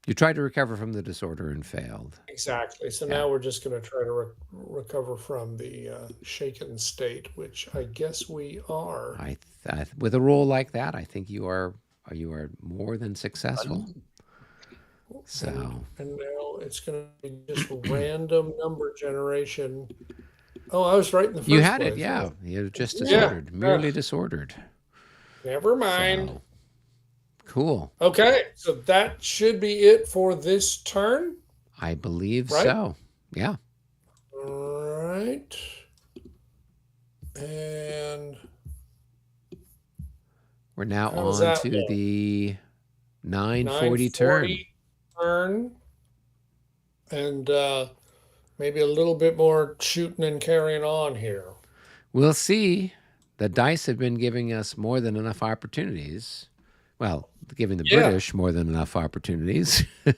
You tried to recover from the disorder and failed. exactly. So Yeah. now we're just going to try to recover from the shaken state, which I guess we are. With a roll like that, I think you are more than successful. So And now it's going to be just random number generation. Oh, I was right in the you first had it, place. yeah. You're just Yeah. disordered, merely disordered. Never mind. So cool. Okay, so that should be it for this turn, I believe right? so. Yeah. All right. And We're now how's on that to look? the 940 turn. 940 turn. And maybe a little bit more shooting and carrying on here. We'll see. The dice have been giving us more than enough opportunities. Well, giving the Yeah, British more than enough opportunities. not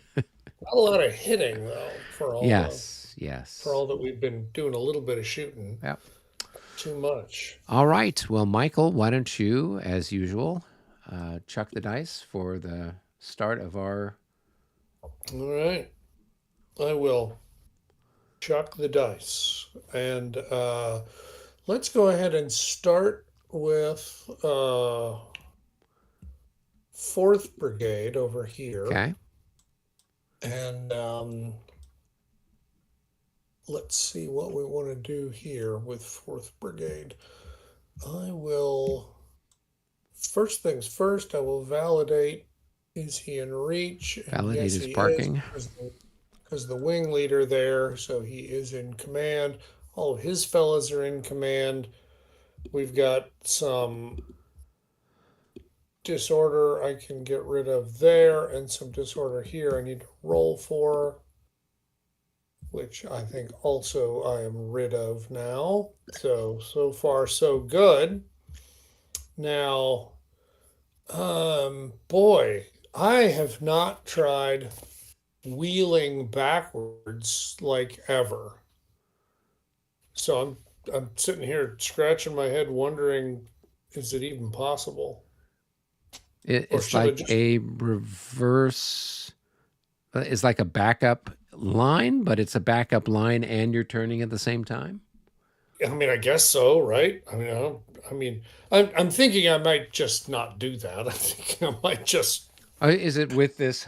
a lot of hitting though Yes, for yes. all that we've been doing a little bit of shooting. Yep. Too much. All right. Well, Michael, why don't you, as usual, chuck the dice for the start of our. All right. I will chuck the dice. And let's go ahead and start with 4th Brigade over here. Okay. And let's see what we want to do here with 4th Brigade. I will, first things first, I will validate, is he in reach? And Validate yes, his he parking. is, because the wing leader there, so he is in command. All of his fellows are in command. We've got some disorder I can get rid of there, and some disorder here I need to roll for, which I think also I am rid of now. So far so good. Now, boy, I have not tried wheeling backwards like ever. So I'm sitting here scratching my head wondering, is it even possible? Or It's should I like just, a reverse. It's like a backup line, but it's a backup line and you're turning at the same time. I mean, I guess so, right? I mean, I don't, I mean, I'm thinking I might just not do that. I think I might just Is it with this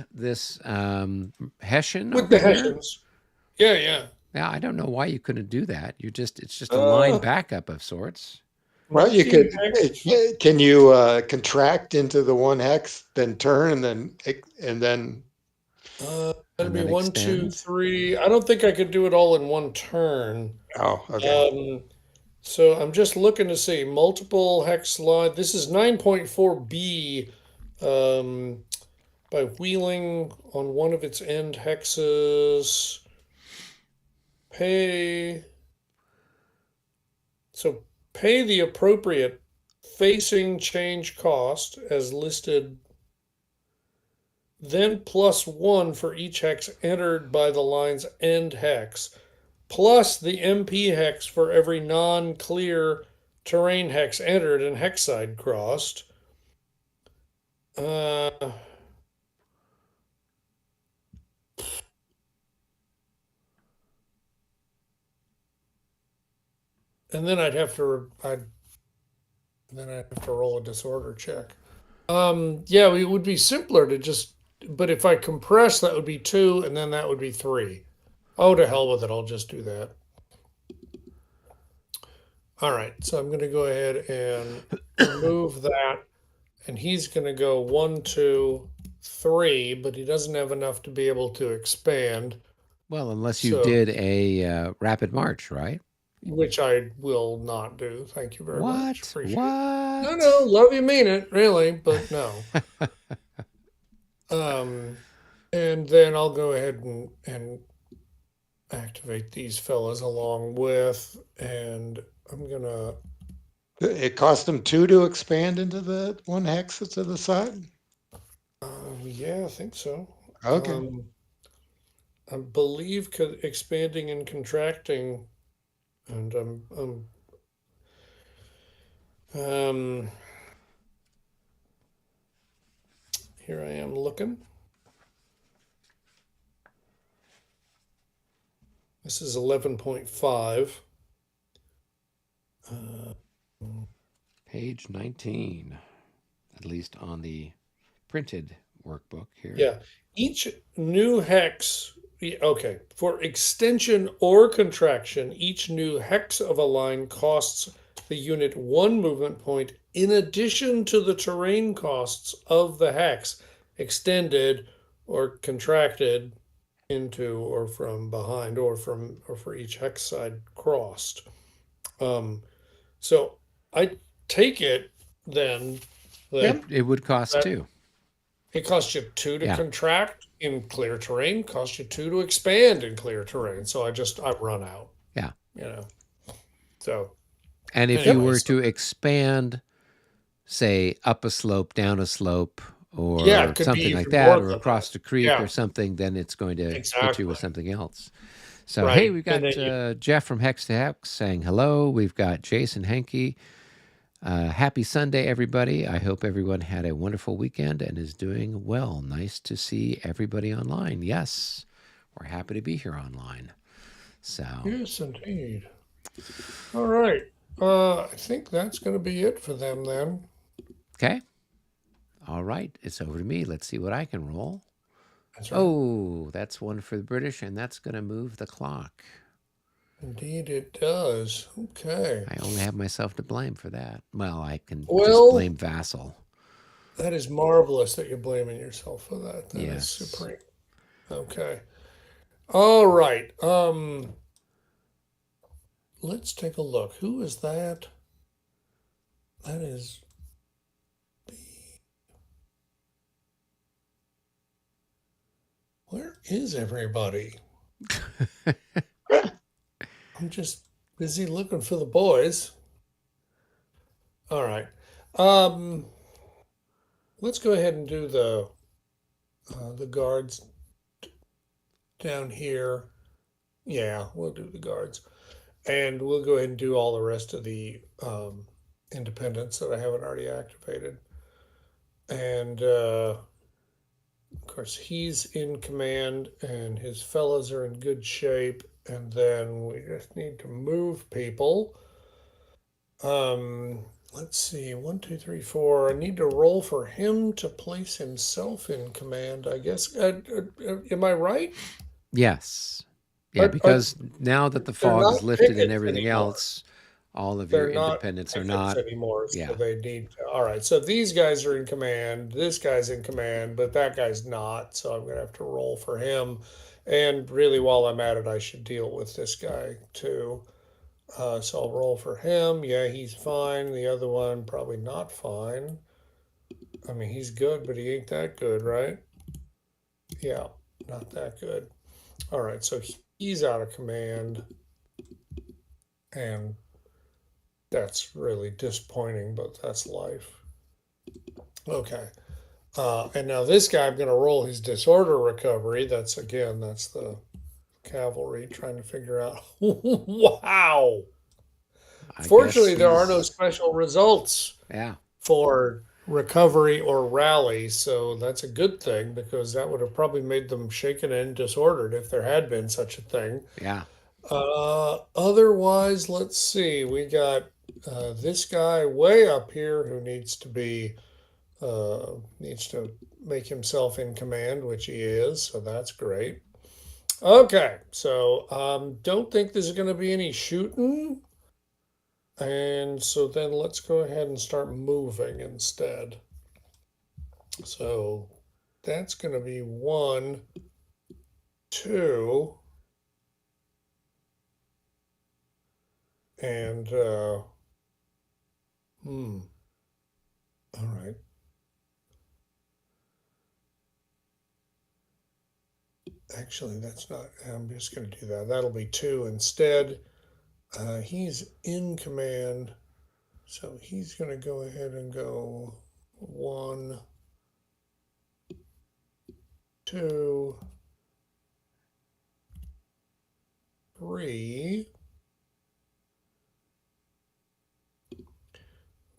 Hessian with over the here? Hessians. Yeah, yeah. Yeah, I don't know why you couldn't do that. It's just a line Uh, backup of sorts. well, you Multi could. hex. Can you contract into the one hex, then turn, and then? That'd And be then one, two, extend. three. I don't think I could do it all in one turn. Oh, okay. So I'm just looking to see multiple hex line. This is 9.4b. Um, by wheeling on one of its end hexes. Pay. So pay the appropriate facing change cost as listed, then +1 for each hex entered by the line's end hex, plus the MP hex for every non-clear terrain hex entered and hex side crossed. Uh, and then I'd have to roll a disorder check. Yeah, it would be simpler to just, but if I compress, that would be 2, and then that would be 3. Oh, to hell with it. I'll just do that. All right, so I'm going to go ahead and remove that, and he's going to go 1, 2, 3, but he doesn't have enough to be able to expand. Well, unless you So did a rapid march, right? which I will not do. Thank you very much. What? Appreciate it. No, no, What? love you, mean it, really, but no. Um, and then I'll go ahead and activate these fellas along with, and I'm gonna. It cost them 2 to expand into the 1 hex that's to the side? Yeah, I think so. Okay. Um, I believe expanding and contracting, and um, here I am looking. This is 11.5. Uh, Page 19, at least on the printed workbook here. yeah, each new hex. Okay, for extension or contraction, each new hex of a line costs the unit 1 movement point in addition to the terrain costs of the hex extended or contracted into or from behind or for each hex side crossed. Um, so I take it then that It would cost that two. it costs you 2 to Yeah. contract in clear terrain, costs you 2 to expand in clear terrain. So I run out, Yeah. you know. So And if you anyway, were so to expand, say, up a slope, down a slope, yeah, or it could be something like even that, more or than that. across the creek Yeah, or something, then it's going to hit you exactly. with something else. So, hey, Right. we've And then got you Jeff from Hex to Hex saying hello. We've got Jason Henke. Happy Sunday, everybody. I hope everyone had a wonderful weekend and is doing well. Nice to see everybody online. Yes, we're happy to be here online. So, yes, indeed. All right. I think that's going to be it for them then. okay. All right. It's over to me. Let's see what I can roll. That's right. Oh, that's one for the British, and that's going to move the clock. Indeed, it does. Okay. I only have myself to blame for that. Well, I can just Well, blame Vassal. that is marvelous that you're blaming yourself for that. That is Yes. supreme. Okay. All right. Let's take a look. Who is that? That is where is everybody? I'm just busy looking for the boys. All right. Um, let's go ahead and do the guards down here. Yeah, we'll do the guards. And we'll go ahead and do all the rest of the independents that I haven't already activated. And of course, he's in command and his fellows are in good shape. And then we just need to move people. Let's see, 1, 2, 3, 4. I need to roll for him to place himself in command, I guess. Am I right? Yes. Yeah, Are because now that the they're fog is not lifted and pickets everything anymore? else, all of your They're not independents are pickets not. anymore, so Yeah. they need to. All right, so these guys are in command. This guy's in command, but that guy's not. So I'm gonna have to roll for him. And really, while I'm at it, I should deal with this guy too. So I'll roll for him. Yeah, he's fine. The other one probably not fine. I mean, he's good, but he ain't that good, right? Yeah, not that good. All right, so he's out of command, and that's really disappointing, but that's life. Okay. And now this guy, I'm going to roll his disorder recovery. That's again, that's the cavalry trying to figure out. Wow. I guess Fortunately, there are no he's. special results Yeah. for recovery or rally, so that's a good thing because that would have probably made them shaken and disordered if there had been such a thing. Yeah. Otherwise, let's see. We got this guy way up here who needs to make himself in command, which he is, so that's great. Okay, so don't think there's going to be any shooting, and so then let's go ahead and start moving instead. So that's going to be 1, 2. And hmm, all right. Actually, that's not. I'm just going to do that. That'll be two instead. He's in command, so he's going to go ahead and go one, two, three.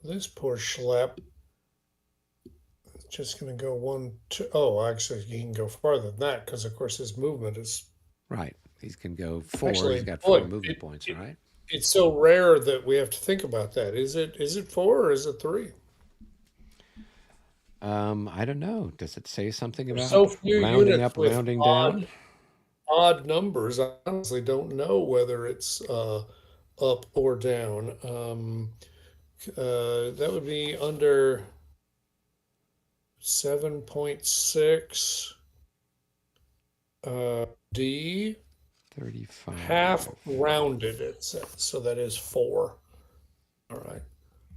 This poor schlep is just going to go one, two. Oh, actually, he can go farther than that because, of course, his movement is Right. He can go four. He's actually, got four boy, movement points, right? it's so rare that we have to think about that. Is it four or is it three? I don't know. Does it say something There's about so few rounding units up, with rounding down? odd numbers. I honestly don't know whether it's up or down. That would be under 7.6 D. Half 35. rounded, it says. So that is four. All right.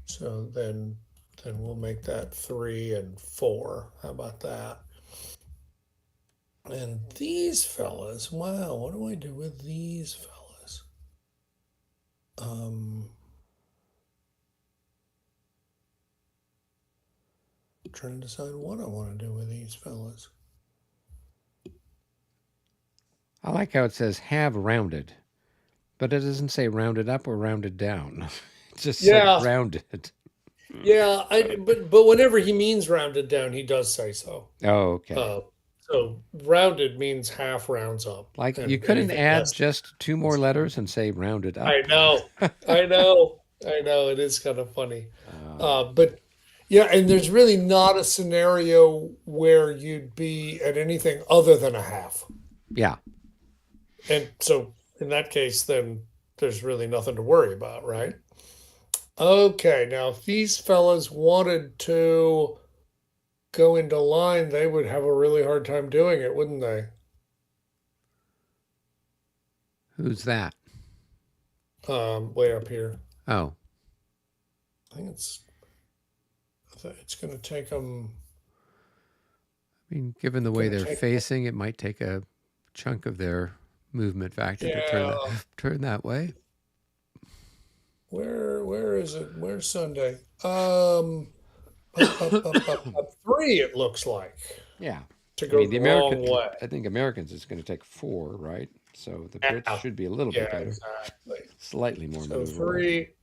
So then we'll make that three and four. How about that? And these fellas, wow, what do I do with these fellas? Um, trying to decide what I want to do with these fellas. I like how it says have rounded, but it doesn't say rounded up or rounded down. It just said Yeah, rounded. yeah. But whenever he means rounded down, he does say so. Oh, okay. Uh, so rounded means half rounds up, Like you and couldn't anything add less. just two more letters and say rounded I up. know, I know, I know. It is kind of funny, Uh, but yeah, and there's really not a scenario where you'd be at anything other than a half, yeah. and so in that case, then there's really nothing to worry about, right? Okay, now if these fellas wanted to go into line, they would have a really hard time doing it, wouldn't they? Who's that? Way up here. Oh, I think it's going to take them. I mean, given the way Going to they're take. facing, it might take a chunk of their movement factor to turn that Yeah. turn that way. Where is it? Where's Sunday? Up three. It looks like Yeah. to I go mean, the wrong way. I think Americans is going to take four, right? So the Brits Yeah. should be a little bit Yeah. better, Exactly. slightly more So maneuverable. three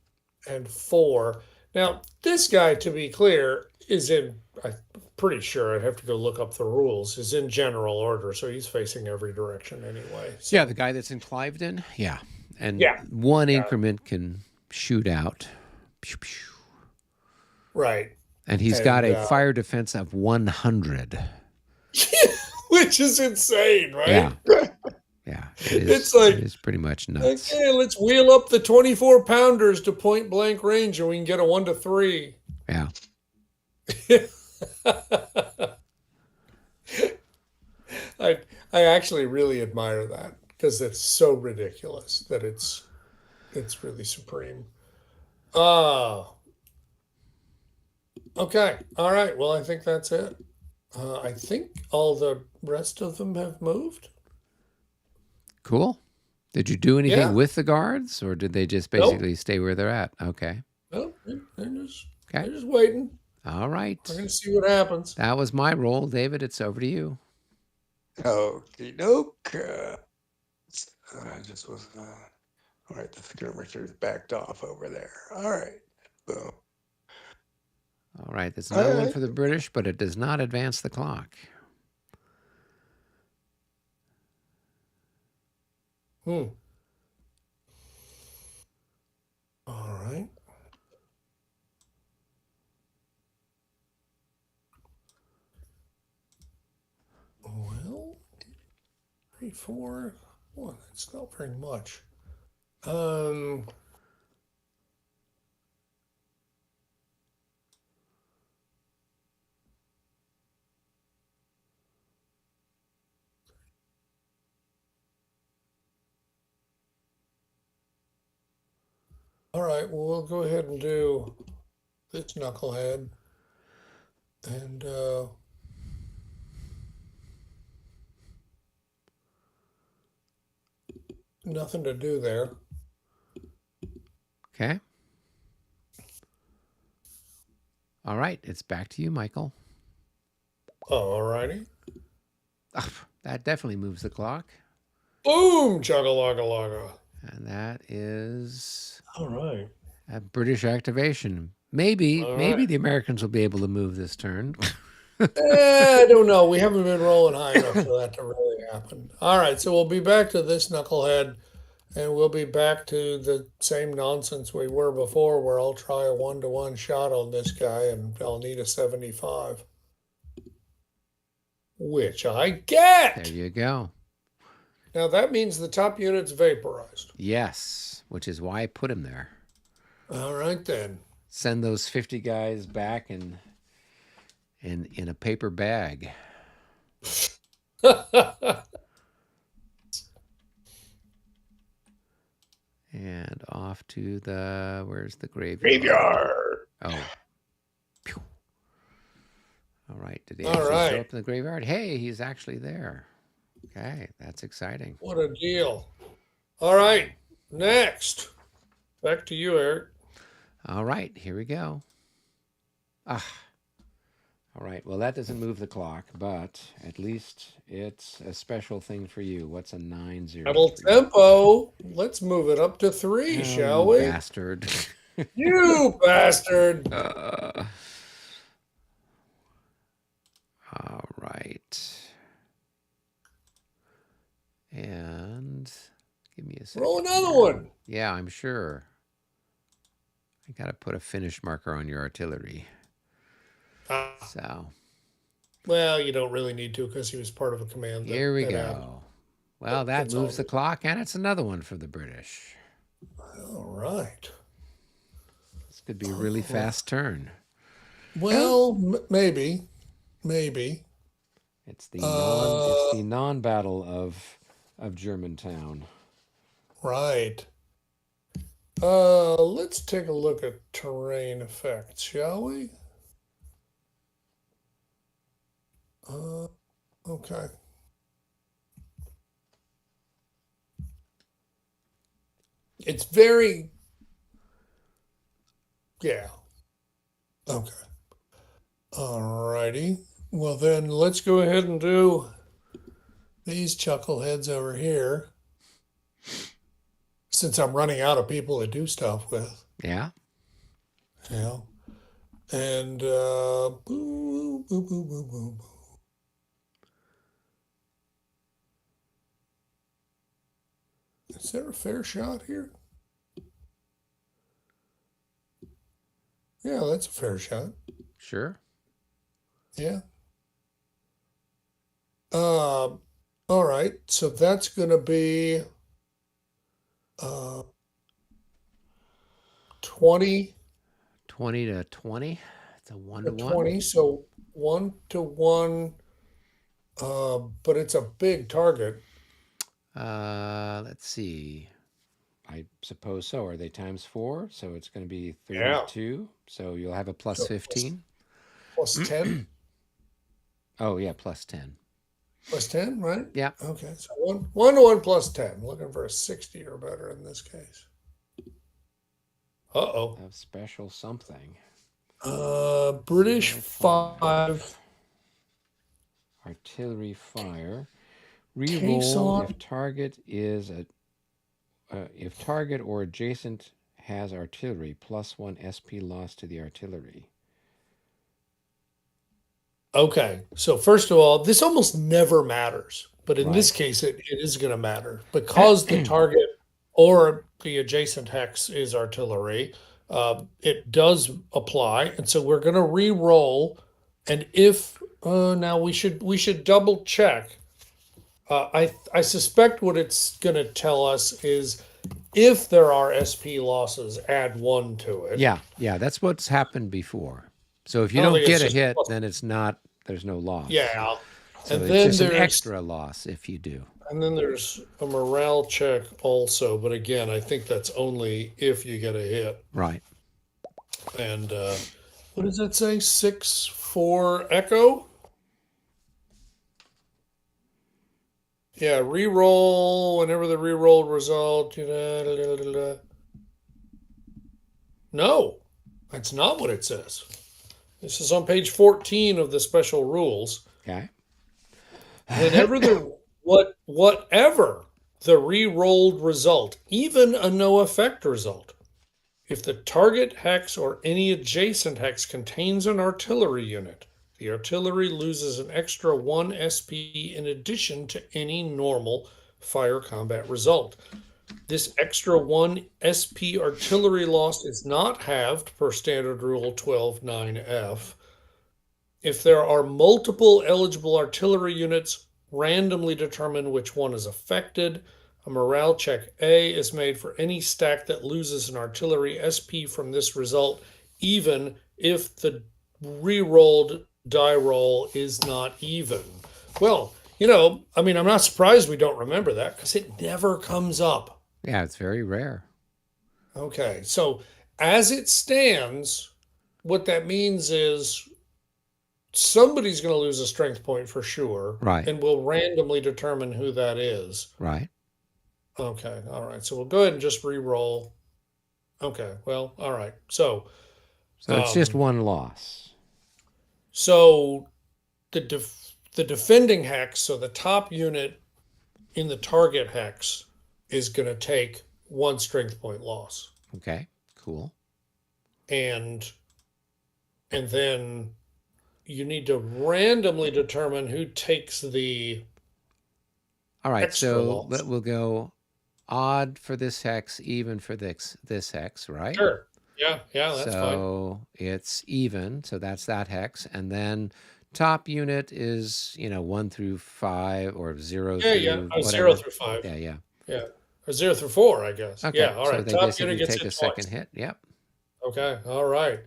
and four. Now this guy, to be clear, is in. I'm pretty sure I'd have to go look up the rules. Is in general order, so he's facing every direction anyway. Yeah, the So guy that's in Cliveden. Yeah, and yeah. one Yeah. increment can shoot out, Right. and he's got And a fire defense of 100. which is insane, right? Yeah, yeah, it It's is. It like, is pretty much nuts. okay, let's wheel up the 24 pounders to point blank range and we can get a 1 to 3. Yeah, I I actually really admire that because it's so ridiculous that it's really supreme. Ah, okay. All right. Well, I think that's it. I think all the rest of them have moved. cool. Did you do anything Yeah. with the guards, or did they just Nope. basically stay where they're at? Okay, Nope. They're okay, just waiting. all We're right. gonna see what happens. That was my role, David. It's over to you. Okey doke. I just was, all right, the skirmishers backed off over there. All right. Boom. All right, there's All another one right. for the British, but it does not advance the clock. Hmm. All right. Well, 3, 4. Well, that's not very much. Um. All right, well, we'll go ahead and do this knucklehead. And nothing to do there. Okay. All right. It's back to you, Michael. All righty. That definitely moves the clock. Boom! Chugga-lugga-lugga. And that is All right. a British activation. Maybe All right. the Americans will be able to move this turn. I don't know. We haven't been rolling high enough for that to really happen. All right, so we'll be back to this knucklehead, and we'll be back to the same nonsense we were before, where I'll try a 1-to-1 shot on this guy, and I'll need a 75, which I There get. you go. Now that means the top unit's vaporized. Yes, which is why I put him there. All right then. Send those 50 guys back in a paper bag. And off to the, where's the graveyard? Graveyard. Oh. Pew. All right. Did he All actually right. show up in the graveyard? Hey, he's actually there. Okay, that's exciting. What a deal. All right, next. Back to you, Eric. All right, here we go. All right, well, that doesn't move the clock, but at least it's a special thing for you. What's a 9-0? Battle tempo. Let's move it up to 3, Oh, shall you we? bastard. You bastard. All right. And give me a second. Roll another here. one. Yeah, I'm sure. I got to put a finish marker on your artillery. So Well, you don't really need to because he was part of a command. here we that go. had- Well, that that's moves the all. clock, and it's another one for the British. All right. This could be a really fast turn. Well, maybe. It's the non-battle of Germantown. Right. Let's take a look at terrain effects, shall we? Okay. It's very, yeah. Okay. All righty. Well, then let's go ahead and do these chuckleheads over here, since I'm running out of people to do stuff with. Yeah. Yeah. And boo, boo, boo, boo, boo. Is there a fair shot here? Yeah, that's a fair shot. Sure. Yeah. All right. So that's going to be 20 20 to 20. It's a 1-to-1. 20. So 1-to-1. But it's a big target. Let's see. I suppose so. Are they times 4? So it's going to be Yeah. 32. So you'll have a plus So 15. Plus 10. Oh, yeah, plus 10. Plus 10, right? Yeah. Okay. So 1-to-1 plus 10. Looking for a 60 or better in this case. Uh-oh. A special something. British 5. Artillery fire. Case Reroll on. if target is if target or adjacent has artillery, plus 1 SP loss to the artillery. Okay. So first of all, this almost never matters. But in this Right. case, it is going to matter. Because the target or the adjacent hex is artillery, it does apply. And so we're going to re-roll. And if now we should double check. I suspect what it's going to tell us is if there are SP losses, add 1 to it. Yeah, that's what's happened before. So if you I don't don't think it's get a just hit, plus- then there's no loss. Yeah. So and it's then just an there's extra loss if you do. And then there's a morale check also, but again, I think that's only if you get a hit. Right. And what does that say? 6-4 echo? Yeah, re-roll whenever the re-rolled result. No, that's not what it says. This is on page 14 of the special rules. Okay. Whenever whatever the re-rolled result, even a no effect result, if the target hex or any adjacent hex contains an artillery unit, the artillery loses an extra 1 SP in addition to any normal fire combat result. This extra 1 SP artillery loss is not halved per standard rule 12.9F. If there are multiple eligible artillery units, randomly determine which one is affected. A morale check A is made for any stack that loses an artillery SP from this result, even if the re-rolled die roll is not even. Well, I mean, I'm not surprised we don't remember that because it never comes up. Yeah, it's very rare. Okay, so as it stands, what that means is somebody's going to lose a strength point for sure. Right. And we'll randomly determine who that is. Right. Okay. All right. So we'll go ahead and just re-roll. Okay. Well, all right. So it's just one loss. So the defending hex, so the top unit in the target hex is going to take 1 strength point loss. Okay. Cool. And then you need to randomly determine who takes the all right, extra so loss. we'll go odd for this hex, even for this hex, right? Sure. Yeah, that's fine. So it's even, so that's that hex. And then top unit is, 1 through 5 or 0 through whatever. 0 through 5. Yeah. Or 0 through 4, I guess. Okay. Yeah, all so right. they Top basically unit gets take hit a second twice. hit. Yep. Okay, all right.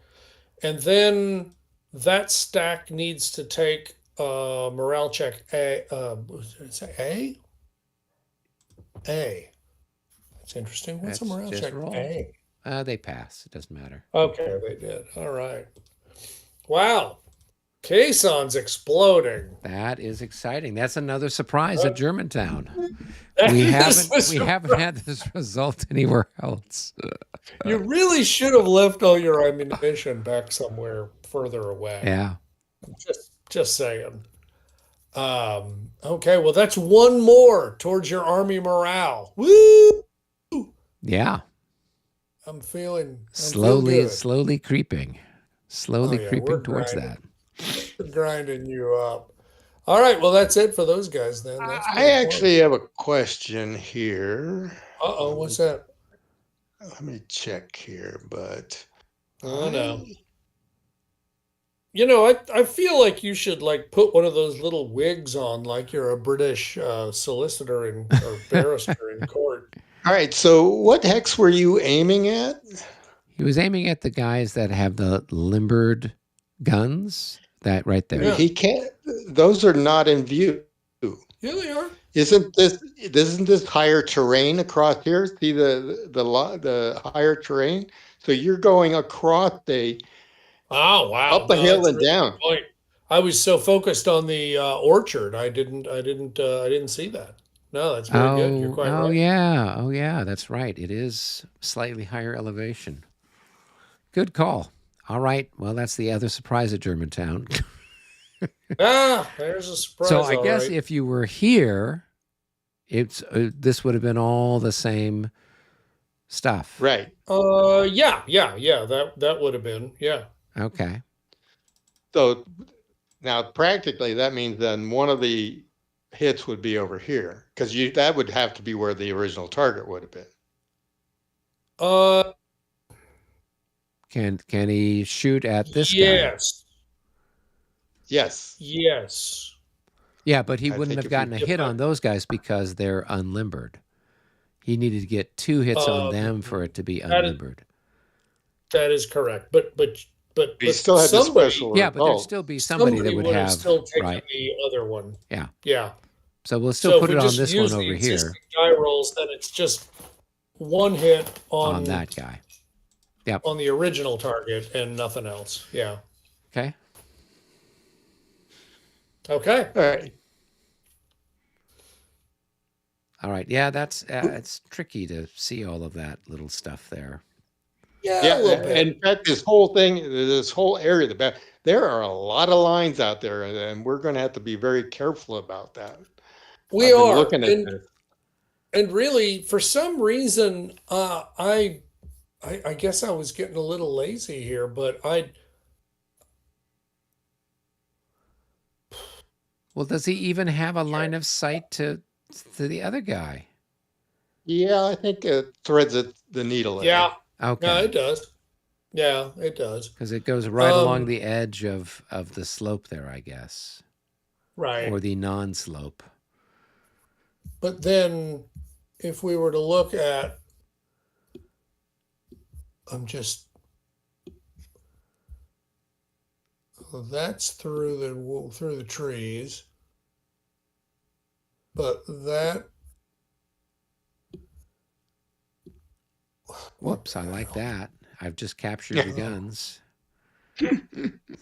And then that stack needs to take morale check A. Did it say A? A. That's interesting. What's a That's morale just check? roll. A. They pass. It doesn't matter. Okay, they did. All right. Wow. Caisson's exploding. That is exciting. That's another surprise at Germantown. That We is haven't had this result anywhere else. You really should have left all your ammunition back somewhere further away. Yeah. Just saying. Okay, well that's one more towards your army morale. Woo! Yeah. I'm feeling Slowly creeping. Slowly creeping we're towards grinding. that. We're grinding you up. All right, well that's it for those guys then. That's I actually have a question here. Uh-oh, what's that? Let me check here, but Oh no. I feel like you should put one of those little wigs on, like you're a British solicitor or barrister in court. All right. So, what hex were you aiming at? He was aiming at the guys that have the limbered guns. That right there. Yeah. He can't. Those are not in view. Yeah, they are. Isn't this higher terrain across here? See the higher terrain. So you're going across Oh wow! up a hill and really down. good point. I was so focused on the orchard, I didn't see that. No, that's very good. You're quite right. Oh yeah, that's right. It is slightly higher elevation. Good call. All right. Well, that's the other surprise at Germantown. There's a surprise. So I guess right. if you were here, it's this would have been all the same stuff. Right. Yeah. That would have been, yeah. Okay. So now practically that means then one of the hits would be over here because that would have to be where the original target would have been. Can he shoot at this guy? Yes. Yes. Yeah, but he I wouldn't think have if gotten a we- hit on those guys because they're unlimbered. He needed to get 2 hits on them for it to be unlimbered. That is correct. But He still had the special Yeah, but there'd result. still be somebody that would have still taken right. the other one. Yeah. Yeah. So we'll still So if put we it on just this one use the over here existing die rolls, then it's just one hit on that guy. Yep. on the original target and nothing else. Yeah. Okay. Okay. All right. All right. Yeah, that's it's tricky to see all of that little stuff there. Yeah, a Yeah, little bit. in fact, this whole thing, this whole area, the back, there are a lot of lines out there, and we're going to have to be very careful about that. We I've been are, looking at this. and really, for some reason, I guess I was getting a little lazy here, but Well, does he even have a line of sight to the other guy? Yeah, I think it threads the needle there. yeah, no, Okay. it does. Yeah, it does. Because it goes right along Um, the edge of the slope there, I guess, or right. the non-slope. But then, if we were to look at, I'm just that's through the trees, but that. Whoops, I What the like hell? that. I've just captured your Oh, guns.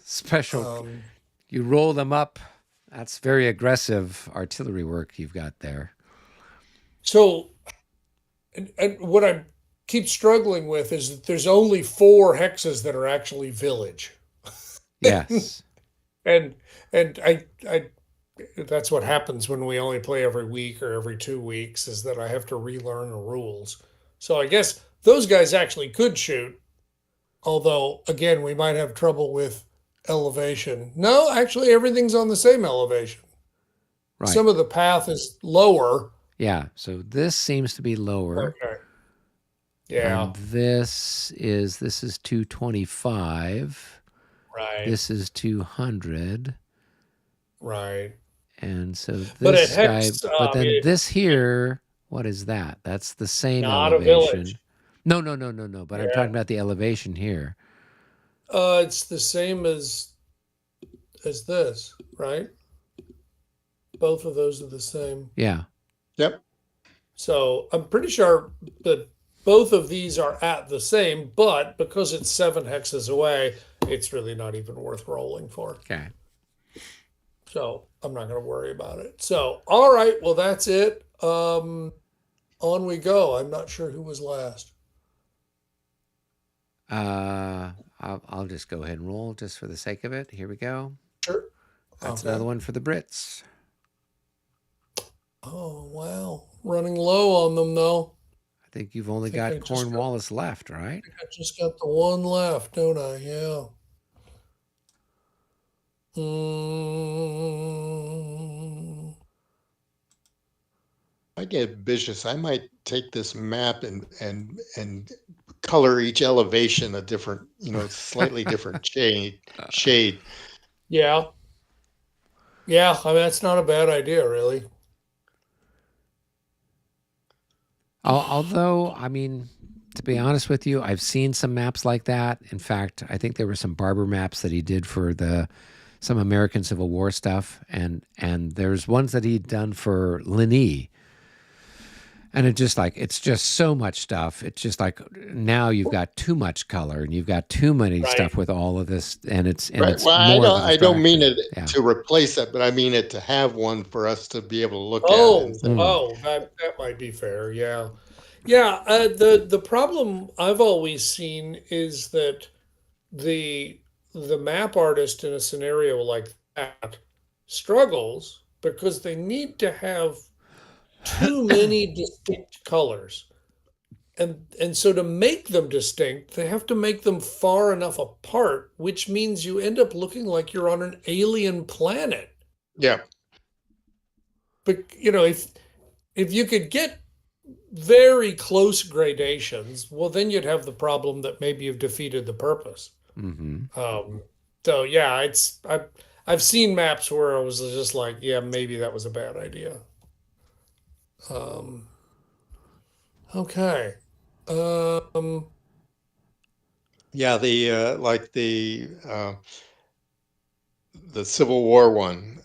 Special. um, You roll them up. That's very aggressive artillery work you've got there. so, and what I keep struggling with is that there's only four hexes that are actually village, Yes. and I that's what happens when we only play every week or every 2 weeks is that I have to relearn the rules. So I guess those guys actually could shoot, although again we might have trouble with elevation. No, actually everything's on the same elevation. Right. Some of the path is lower. Yeah. So this seems to be lower. Okay. Yeah. And this is 225. Right. This is 200. Right. And so But at this guy, hex, but then this here, what is that? That's the same not a village. elevation. No, no, no, no, no. But I'm Yeah. talking about the elevation here. It's the same as this, right? Both of those are the same. Yeah. Yep. So I'm pretty sure that both of these are at the same, but because it's 7 hexes away, it's really not even worth rolling for. Okay. So I'm not going to worry about it. So, all right. Well, that's it. On we go. I'm not sure who was last. I'll just go ahead and roll just for the sake of it. Here we go. Sure. That's Okay. another one for the Brits. Oh, wow. Running low on them, though. I think you've only I think I got just got, Cornwallis left, right? I just got the one left, don't I? Yeah. Mm, I get vicious. I might take this map and color each elevation a different, slightly different shade. yeah. Yeah. I mean, that's not a bad idea, really. Although, I mean, to be honest with you, I've seen some maps like that. In fact, I think there were some Barber maps that he did for some American Civil War stuff, and there's ones that he'd done for Linné. And it's just so much stuff. It's just like now you've got too much color and you've got too many Right. stuff with all of this, and it's Right. Well, more of a I don't mean distraction. it Yeah. to replace it, but I mean it to have one for us to be able to look at and say, That might be fair. Yeah. Yeah. The problem I've always seen is that the the map artist in a scenario like that struggles because they need to have too many distinct colors. And so to make them distinct, they have to make them far enough apart, which means you end up looking like you're on an alien planet. yeah, But if you could get very close gradations, well, then you'd have the problem that maybe you've defeated the purpose. Mm-hmm. So yeah, I've seen maps where I was just like, yeah, maybe that was a bad idea. Um, okay. Um, yeah. Like the Civil War one.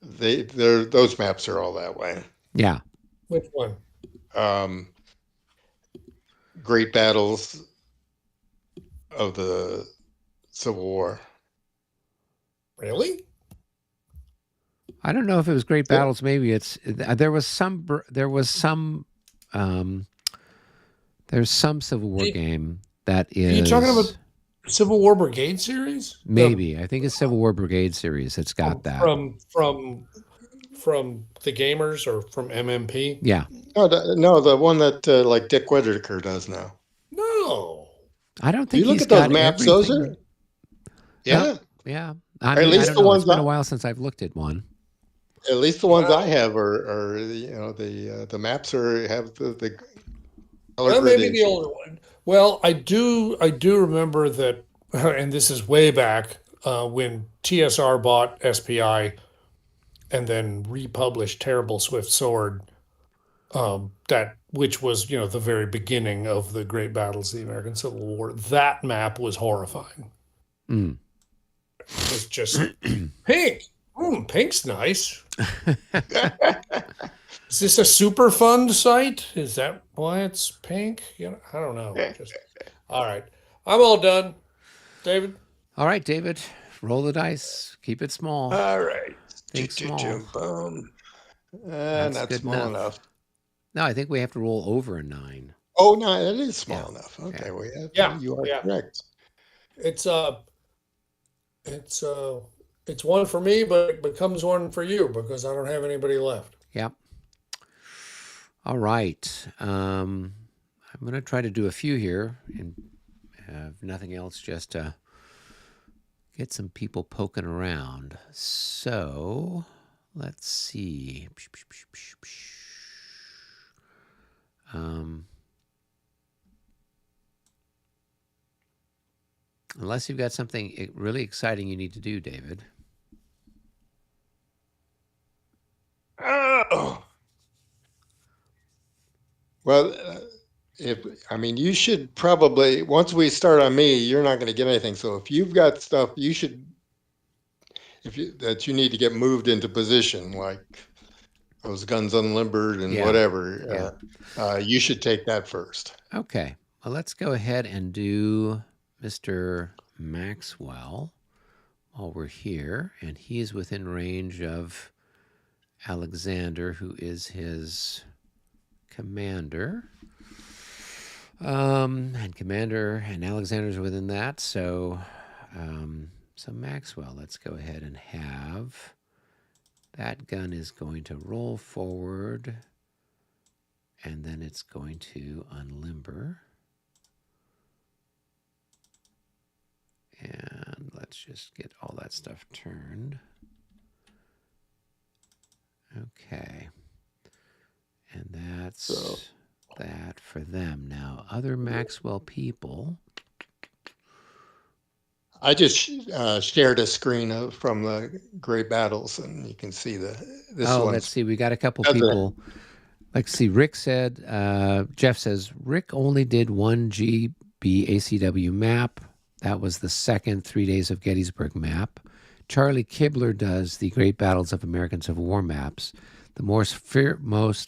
those maps are all that way. Yeah. Which one? Great battles of the Civil War. Really? I don't know if it was Great Yeah. Battles. Maybe there was some there's some Civil War Are game that are you talking is about Civil War Brigade series? maybe, I think it's Civil War Brigade series that's got that. From the gamers or from MMP? Yeah. No, the one that like Dick Whittaker does now. No. I don't If you think look he's at those got maps, those everything. are No. yeah. Yeah. I Or at mean, I least don't the know. It's ones been a while since I've looked at one. at least the ones I Wow. have are the maps have the color Well, maybe the gradation. older one. Well, I do remember that, and this is way back when TSR bought SPI and then republished Terrible Swift Sword. That which was the very beginning of the great battles of the American Civil War. That map was horrifying. Mm. It was just pink. Pink's nice. Is this a super fund site? Is that why it's pink? I don't know. Just all right. I'm all done. David? All right, David, roll the dice. Keep it small. All right. Think small. Boom. That's Not good small enough. enough. No, I think we have to roll over a 9. Oh no, that is small Yeah. enough. Okay, Yeah. well, Yeah. you are Yeah. correct. It's it's it's one for me, but it becomes one for you because I don't have anybody left. Yep. All right. I'm going to try to do a few here, and if nothing else, just to get some people poking around. So let's see. Unless you've got something really exciting you need to do, David. Oh. Well, you should probably once we start on me, you're not going to get anything. So if you've got stuff, you should that you need to get moved into position, like those guns unlimbered and Yeah. whatever. You should take that first. Okay. Well, let's go ahead and do Mr. Maxwell while we're here. And he is within range of Alexander, who is his commander. And Commander and Alexander's within that. So Maxwell, let's go ahead and have that gun is going to roll forward, and then it's going to unlimber. And let's just get all that stuff turned. Okay. And that's that for them. Now, other Maxwell people. I just shared a screen from the Great Battles, and you can see this one. Let's see. We got a couple people. Let's see. Rick said, Jeff says, Rick only did one GB ACW map. That was the second 3 Days of Gettysburg map. Charlie Kibler does the Great Battles of American Civil War maps. The most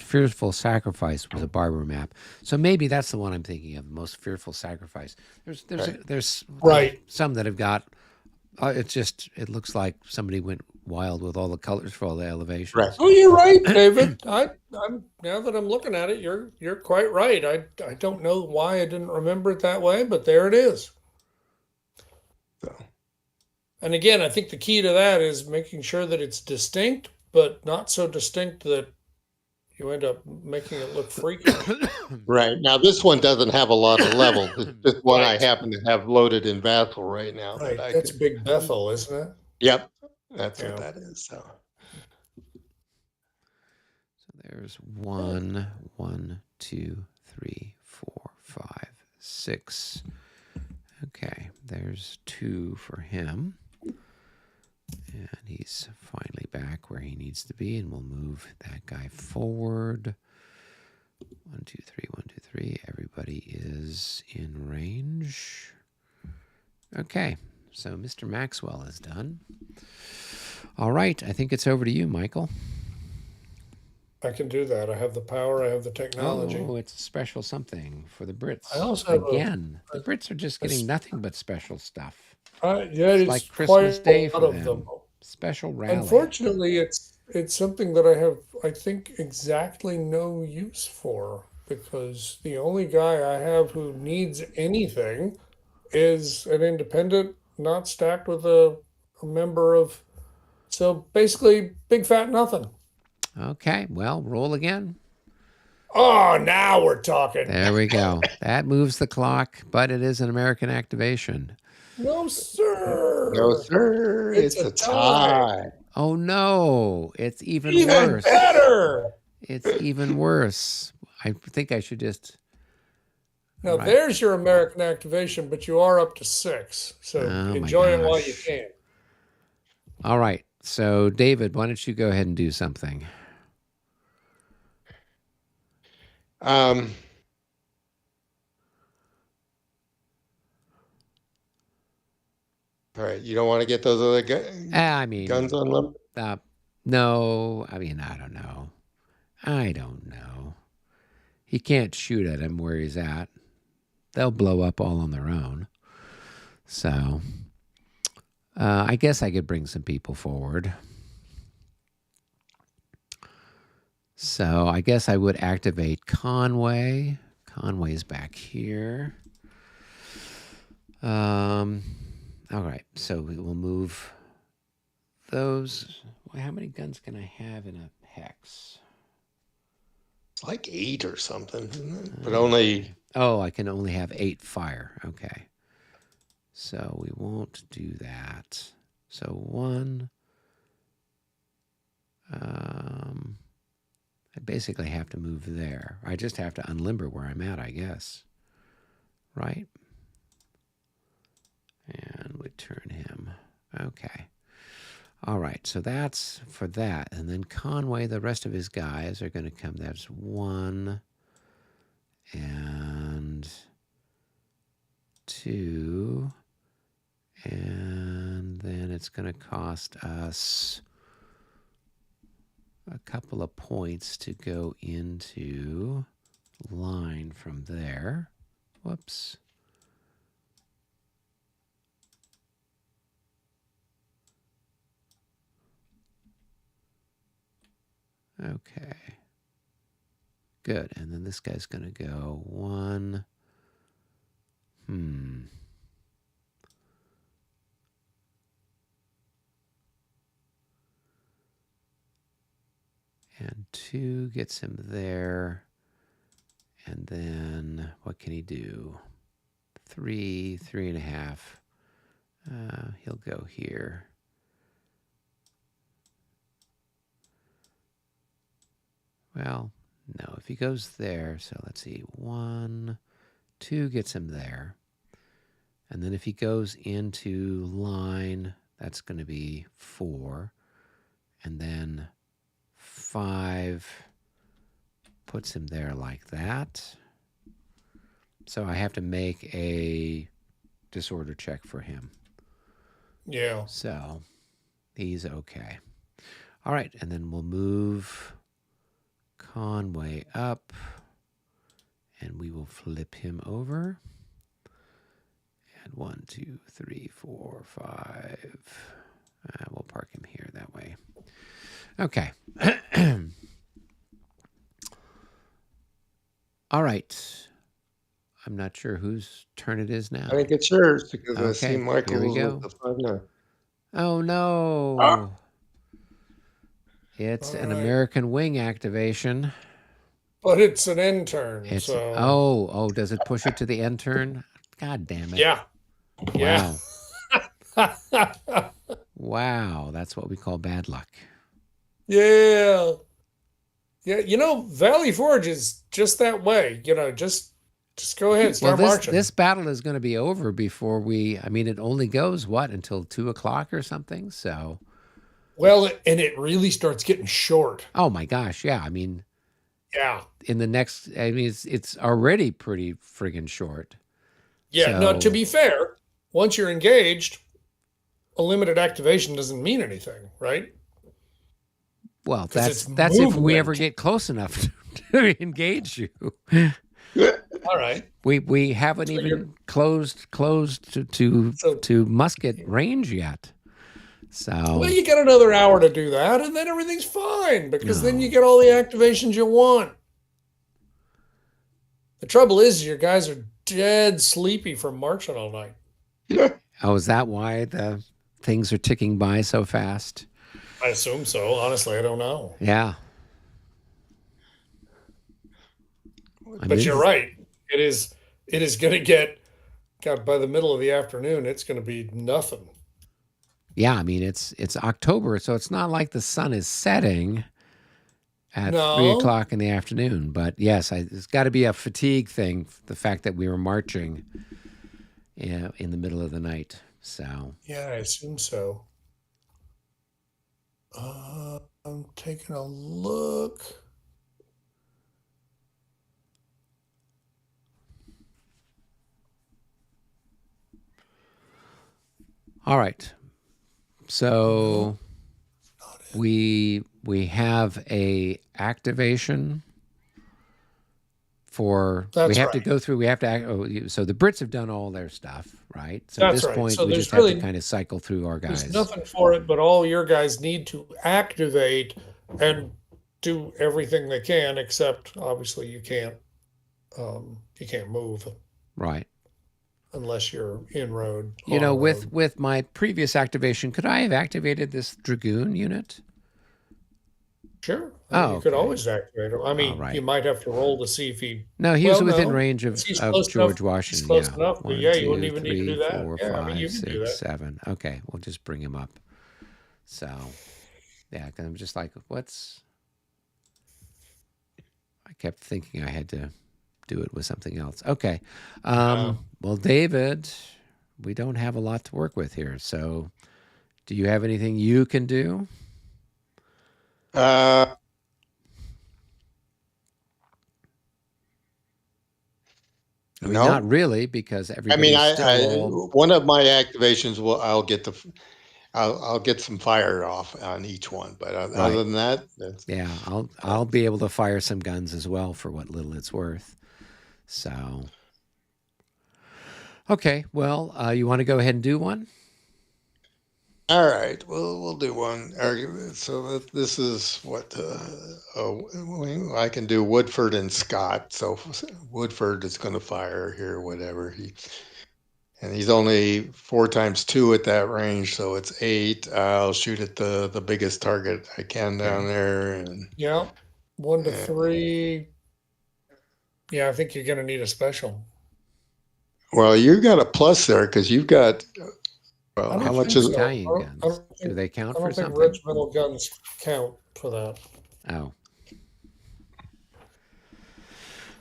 fearful sacrifice was a Barber map. So maybe that's the one I'm thinking of. Most fearful sacrifice. There's Right. Some that have got. It looks like somebody went wild with all the colors for all the elevations. Right. Oh, you're right, David. I'm now that I'm looking at it, you're quite right. I don't know why I didn't remember it that way, but there it is. So. And again, I think the key to that is making sure that it's distinct, but not so distinct that you end up making it look freaky. Right. Now, this one doesn't have a lot of levels. It's just one I happen to have loaded in Vassal right now. Right. That's Big Bethel, isn't it? Yep. That's what that is. So there's 1, 2, 3, 4, 5, 6. Okay, there's 2 for him. And he's finally back where he needs to be, and we'll move that guy forward. 1, 2, 3, 1, 2, 3. Everybody is in range. Okay, so Mr. Maxwell is done. All right, I think it's over to you, Michael. I can do that. I have the power. I have the technology. Oh, it's a special something for the I Brits. also have Again, the Brits are just a getting nothing but special stuff. yeah, It's it's like Christmas quite a Day lot for of them. them. Special rally. Unfortunately, it's something that I have, I think, exactly no use for because the only guy I have who needs anything is an independent, not stacked with a member of. So basically, big fat nothing. Okay, well, roll again. Oh, now we're talking. There we go. That moves the clock, but it is an American activation. No, No, sir. sir. It's It's a a tie. tie. Oh no, it's even Even worse. better. It's even worse. I think I should just. All Now, right. there's your American activation, but you are up to six. So Oh my enjoy it while you gosh. can. All right. So, David, why don't you go ahead and do something? Um, all right. You don't want to get those other I guns mean, on them? uh, no. I mean, I don't know. I don't know. He can't shoot at him where he's at. They'll blow up all on their own. So, I guess I could bring some people forward. So, I guess I would activate Conway. Conway's back here. Um, all right. So, we will move those. How many guns can I have in a hex? It's like 8 or something, isn't it? But only. Oh, I can only have 8 fire. Okay. So we won't do that. So 1. I basically have to move there. I just have to unlimber where I'm at, I guess. Right? And we turn him. Okay. All right. So that's for that. And then Conway, the rest of his guys are going to come. That's 1 and 2. And then it's going to cost us a couple of points to go into line from there. Whoops. Okay. Good. And then this guy's going to go 1. And 2 gets him there. And then what can he do? 3, 3.5. He'll go here. Well, no, if he goes there, so let's see, 1, 2 gets him there. And then if he goes into line, that's going to be 4. And then 5 puts him there like that. So I have to make a disorder check for him. Yeah. So he's okay. All right, and then we'll move Conway up, and we will flip him over. And 1, 2, 3, 4, 5. We'll park him here that way. Okay. All right. I'm not sure whose turn it is now. I think it's yours because I see Okay, Michael's here we go. with the 5 now. Oh no. It's All an right. American wing activation. But it's an intern. It's So does it push it to the end turn? God damn it. yeah. Yeah. Wow. Wow, that's what we call bad luck. Yeah. Yeah. Valley Forge is just that way. Just go ahead, Well, start marching. this battle is going to be over before it only goes until 2:00 or something. So, Well, and it really starts getting short. oh my gosh, yeah. Yeah. In the next, it's already pretty friggin' short. Yeah. No, to So, be fair, once you're engaged, a limited activation doesn't mean anything, right? Well, 'Cause it's that's if we ever movement. get close enough to engage you. All right. We haven't So you're even closed so to musket range yet. well, So you get another hour to do that, and then everything's fine because then you no. get all the activations you want. The trouble is, your guys are dead sleepy from marching all night. Oh, is that why the things are ticking by so fast? I assume so. Honestly, I don't know. Yeah. I But mean, you're right. It is. It is going to get. God, by the middle of the afternoon, it's going to be nothing. yeah, I mean it's October, so it's not like the sun is setting at three No. o'clock in the afternoon. But yes, it's got to be a fatigue thing. The fact that we were marching, in the middle of the night. So Yeah, I assume so. I'm taking a look. all right. No, So not it. we have a activation for we That's have to right. go through we have to act, so the Brits have done all their stuff, right? So at That's this right. point So we just there's have to really kind of cycle through our there's guys. nothing for it, but all your guys need to activate and do everything they can, except obviously you can't move Right. unless you're in road, You on know, road. with my previous activation, could I have activated this dragoon unit? Sure. I mean, Oh, you could okay. always activate him. I All mean, you right. might have to roll to see if he. No, he was Well, within no, range 'cause he's of close enough. George He's Washington. close Yeah. enough. But One, yeah, you wouldn't two, even need to do three, that. four, Yeah, I mean, five, you can do six, that. seven. Okay, we'll just bring him up. So, yeah, 'cause I'm just like, what's. I kept thinking I had to do it with something else. Okay. Yeah. Well, David, we don't have a lot to work with here. So, do you have anything you can do? Uh, I mean, not no. really, because I mean, everybody's still all. one of my activations will I'll get some fire off on each one, but Right. other than that, that's, Yeah, I'll be able to fire some guns as well for what little it's worth. So, okay, well, you want to go ahead and do one? all right. We'll do one argument. So this is what I can do. Woodford and Scott. So Woodford is going to fire here, whatever and he's only 4 times 2 at that range, so it's 8. I'll shoot at the biggest target I can down Okay. there, and Yeah. 1 to uh, 3. Yeah, I think you're going to need a special. well, you got a plus there because you've got. I Well, how don't much think is it? so. Battalion guns. Do they count I for don't think something? regimental guns count for that. Oh,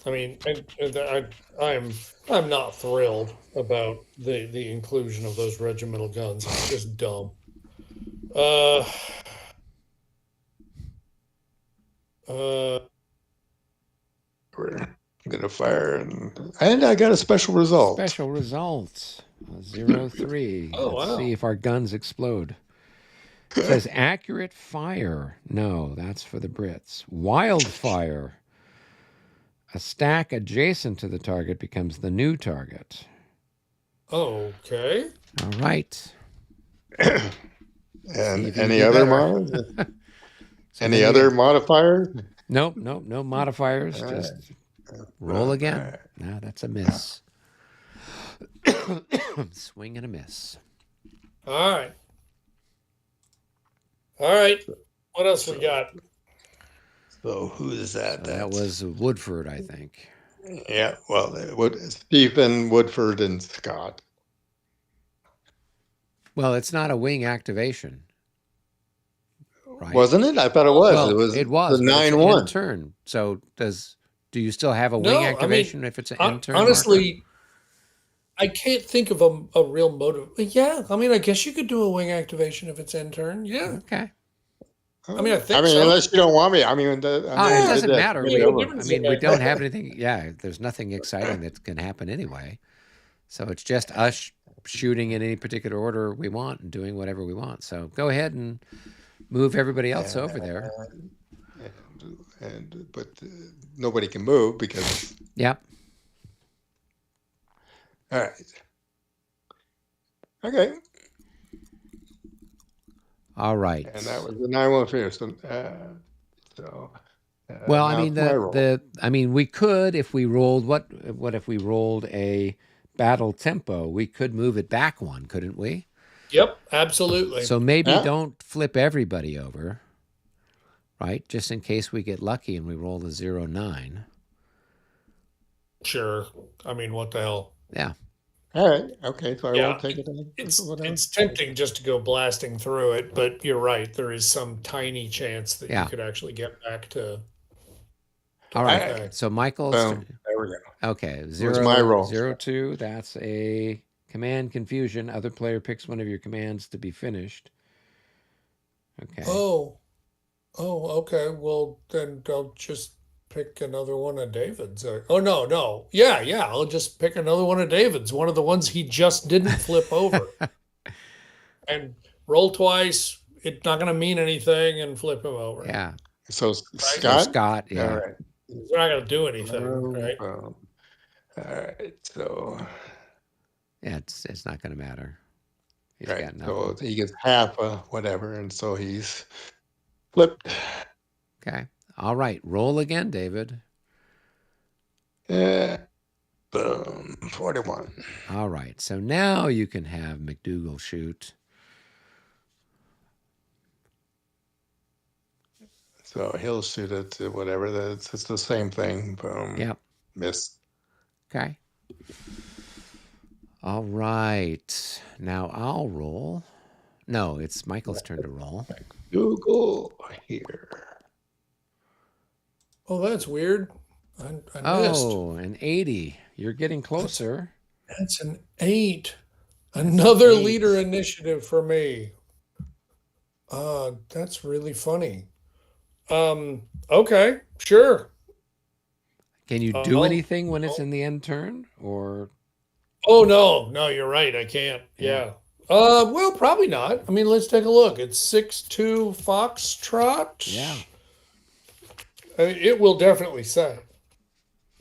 I mean, I'm not thrilled about the inclusion of those regimental guns. It's just dumb. Uh, uh, We're gonna fire, and I got a special result. special results. 0-3. oh Let's see wow. if our guns explode. It says accurate fire. No, that's for the Brits. Wildfire. A stack adjacent to the target becomes the new target. Okay. All right. See And if you any do other better. So any then other you modifier? nope, no modifiers. Just roll again. No, that's a miss. Swing and a miss. All right. All right. What else we got? So who is that? So that was Woodford, I think. Yeah. Well, Stephen, Woodford, and Scott. Well, it's not a wing activation, right? Wasn't it? I thought it was. Well, It was it was, the but it's 9-1. end turn. So do you still have a wing No, I mean, activation if it's an end turn marker? honestly, I can't think of a real motive. Yeah, I mean, I guess you could do a wing activation if it's end turn. Yeah. Okay. I mean, I think mean, so. unless you don't want me. I mean, Oh, it did doesn't that matter. many Yeah, of what them. difference I does mean, it we make? don't have anything. Yeah, there's nothing exciting that can happen anyway. So it's just us shooting in any particular order we want and doing whatever we want. So go ahead and move everybody else over there. But nobody can move because. Yep. All right. Okay. All right. And that was the 915. So. Well, I now mean it's my roll. we could if we rolled what if we rolled a battle tempo? We could move it back one, couldn't we? Yep, absolutely. So maybe Yeah. don't flip everybody over, right? Just in case we get lucky and we roll a 0-9. Sure. I mean, what the hell? Yeah. All right. Okay. So I Yeah, won't take it. it's tempting just to go blasting through it, but you're right. There is some tiny chance that Yeah. you could actually get back to All right. okay. So Michael's Boom. There we go. okay. Was my roll. 0-2. That's a command confusion. Other player picks one of your commands to be finished. Okay. Oh, okay. Well, then I'll just pick another one of David's. Oh, no. Yeah. I'll just pick another one of David's. One of the ones he just didn't flip over. And roll twice. It's not going to mean anything and flip him over. Yeah. So So Scott. Scott, yeah. All right. We're not going to do anything, right? All right. So. Yeah, it's not going to matter. He's Right. got nothing. So he gets half whatever, and so he's flipped. Okay. All right. Roll again, David. Boom. 41. All right. So now you can have McDougal shoot. So he'll shoot it to whatever. It's the same thing. Boom. Yep. Miss. Okay. All right. Now I'll roll. No, it's Michael's turn to roll. Google here. Oh, that's weird. I missed. Oh, an 80. You're getting closer. That's an 8. Another 8. leader initiative for me. That's really funny. Okay, sure. Can you do anything when it's in the end turn? Or Oh no, you're right. I can't. Yeah. Well, probably not. I mean, let's take a look. It's 6-2 Foxtrot. yeah. I mean, it will definitely say,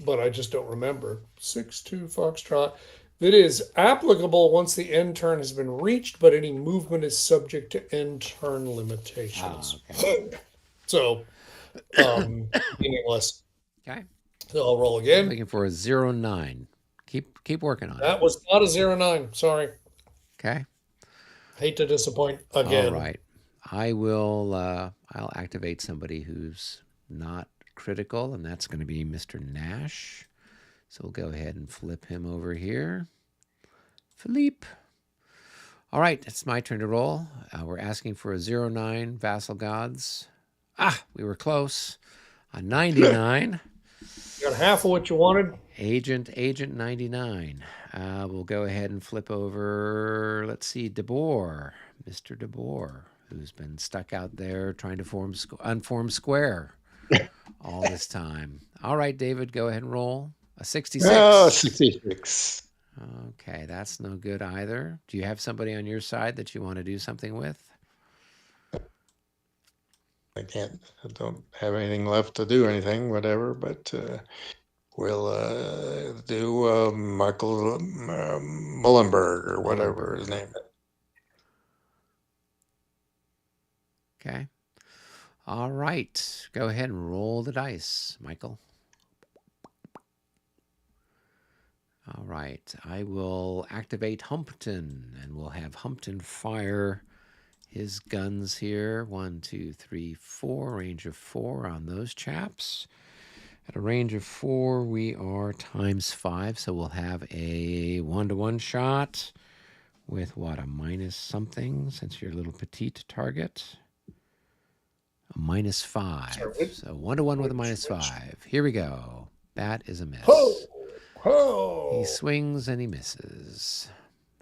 but I just don't remember. 6-2 Foxtrot. That is applicable once the end turn has been reached, but any movement is subject to end turn limitations. Okay. So, meaningless. Okay. So I'll roll I'm again. looking for a 0-9. Keep working on it. That was not a 0-9. Sorry. Okay. Hate to disappoint again. All right. I'll activate somebody who's not critical, and that's going to be Mr. Nash. So we'll go ahead and flip him over here. Philippe. All right, it's my turn to roll. We're asking for a 0-9 Vassal Gods. We were close. A 99. You got half of what you wanted. Agent 99. We'll go ahead and flip over, let's see, DeBoer. Mr. DeBoer, who's been stuck out there trying to unform square all this time. All right, David, go ahead and roll. A 66. Oh, 66. Okay, that's no good either. Do you have somebody on your side that you want to do something with? I don't have anything left to do anything, whatever, but we'll do Michael Mullenberg or whatever his name is. Okay. All right. Go ahead and roll the dice, Michael. All right. I will activate Humpton, and we'll have Humpton fire his guns here. 1, 2, 3, 4. Range of 4 on those chaps. At a range of 4, we are ×5, so we'll have a 1-to-1 shot with what, a minus something, since you're a little petite target. A -5. Sorry, so 1-to-1 with a -5. Here we go. That is a miss. Ho! He swings and he misses.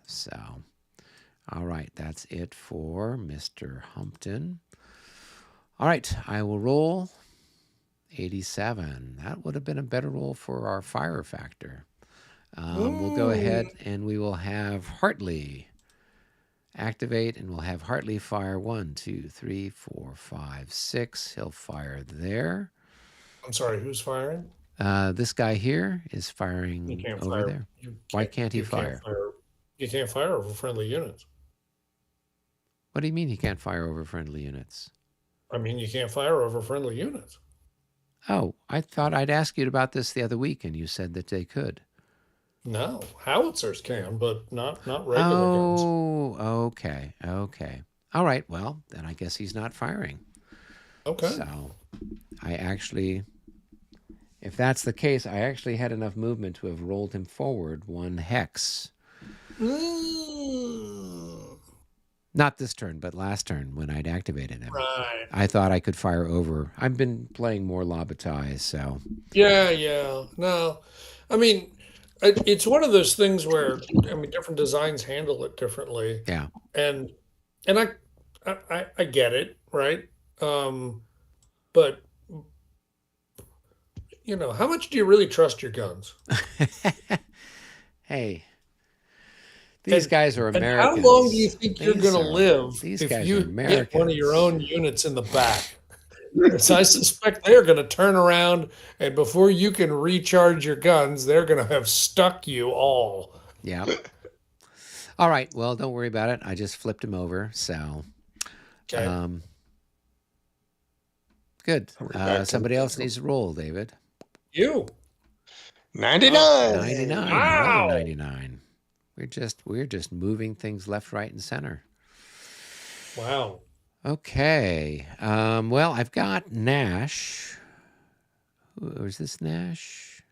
So, all right, that's it for Mr. Humpton. All right, I will roll 87. That would have been a better roll for our fire factor. We'll go ahead and we will have Hartley activate, and we'll have Hartley fire 1, 2, 3, 4, 5, 6. He'll fire there. I'm sorry, who's firing? This guy here is You firing can't over fire. there. You Why can't. can't he You can't fire? fire. You can't fire over friendly units. What do you mean he can't fire over friendly units? I mean, you can't fire over friendly units. Oh, I thought I'd ask you about this the other week, and you said that they could. No, howitzers can, but not regular guns. Oh, okay, okay. All right, well, then I guess he's not firing. Okay. So I actually, if that's the case, I actually had enough movement to have rolled him forward 1 hex. Not this turn, but last turn when I'd activated him. Right. I thought I could fire over. I've been playing more Lobotai, so. Yeah. No, I mean, it's one of those things where I mean, different designs handle it differently, Yeah. and and I get it, right? But how much do you really trust your guns? Hey, these And guys are and Americans. how long do you think you're These going to are- live These if guys are you get one of your Americans. own units in the back? Because I suspect they're going to turn around, and before you can recharge your guns, they're going to have stuck you all. Yeah. All right. Well, don't worry about it. I just flipped him over. So, Okay. good. We're back to Somebody else neutral. needs to roll, David. You. 99. 99. Wow. Another 99. We're just moving things left, right, and center. Wow. Okay. Well, I've got Nash. Or is this Nash?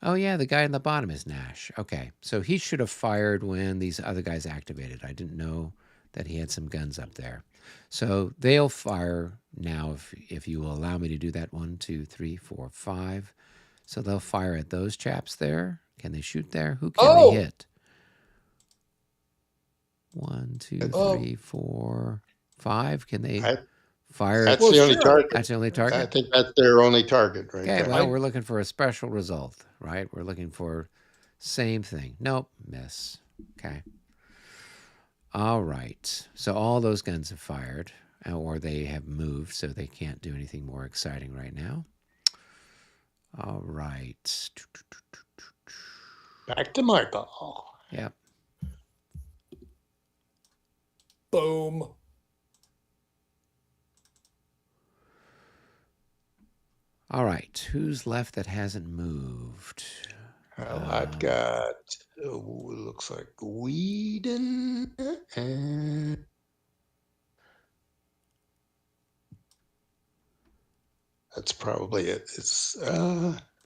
Oh, yeah, the guy in the bottom is Nash. Okay. So he should have fired when these other guys activated. I didn't know that he had some guns up there. So they'll fire now if you will allow me to do that. 1, 2, 3, 4, 5. So they'll fire at those chaps there. Can they shoot there? Who can they hit? 1, 2, Oh. 3, 4, 5. Can they I- fire? That's Well, the only sure. target. That's the only I target? think that's their only target right Okay, there. well, we're looking for a special result, right? We're looking for same thing. Nope, miss. Okay. All right. So all those guns have fired, or they have moved, so they can't do anything more exciting right now. All right. Back to Michael. Yep. Boom. All right. Who's left that hasn't moved? Well, I've got, looks like Whedon and that's probably it. It's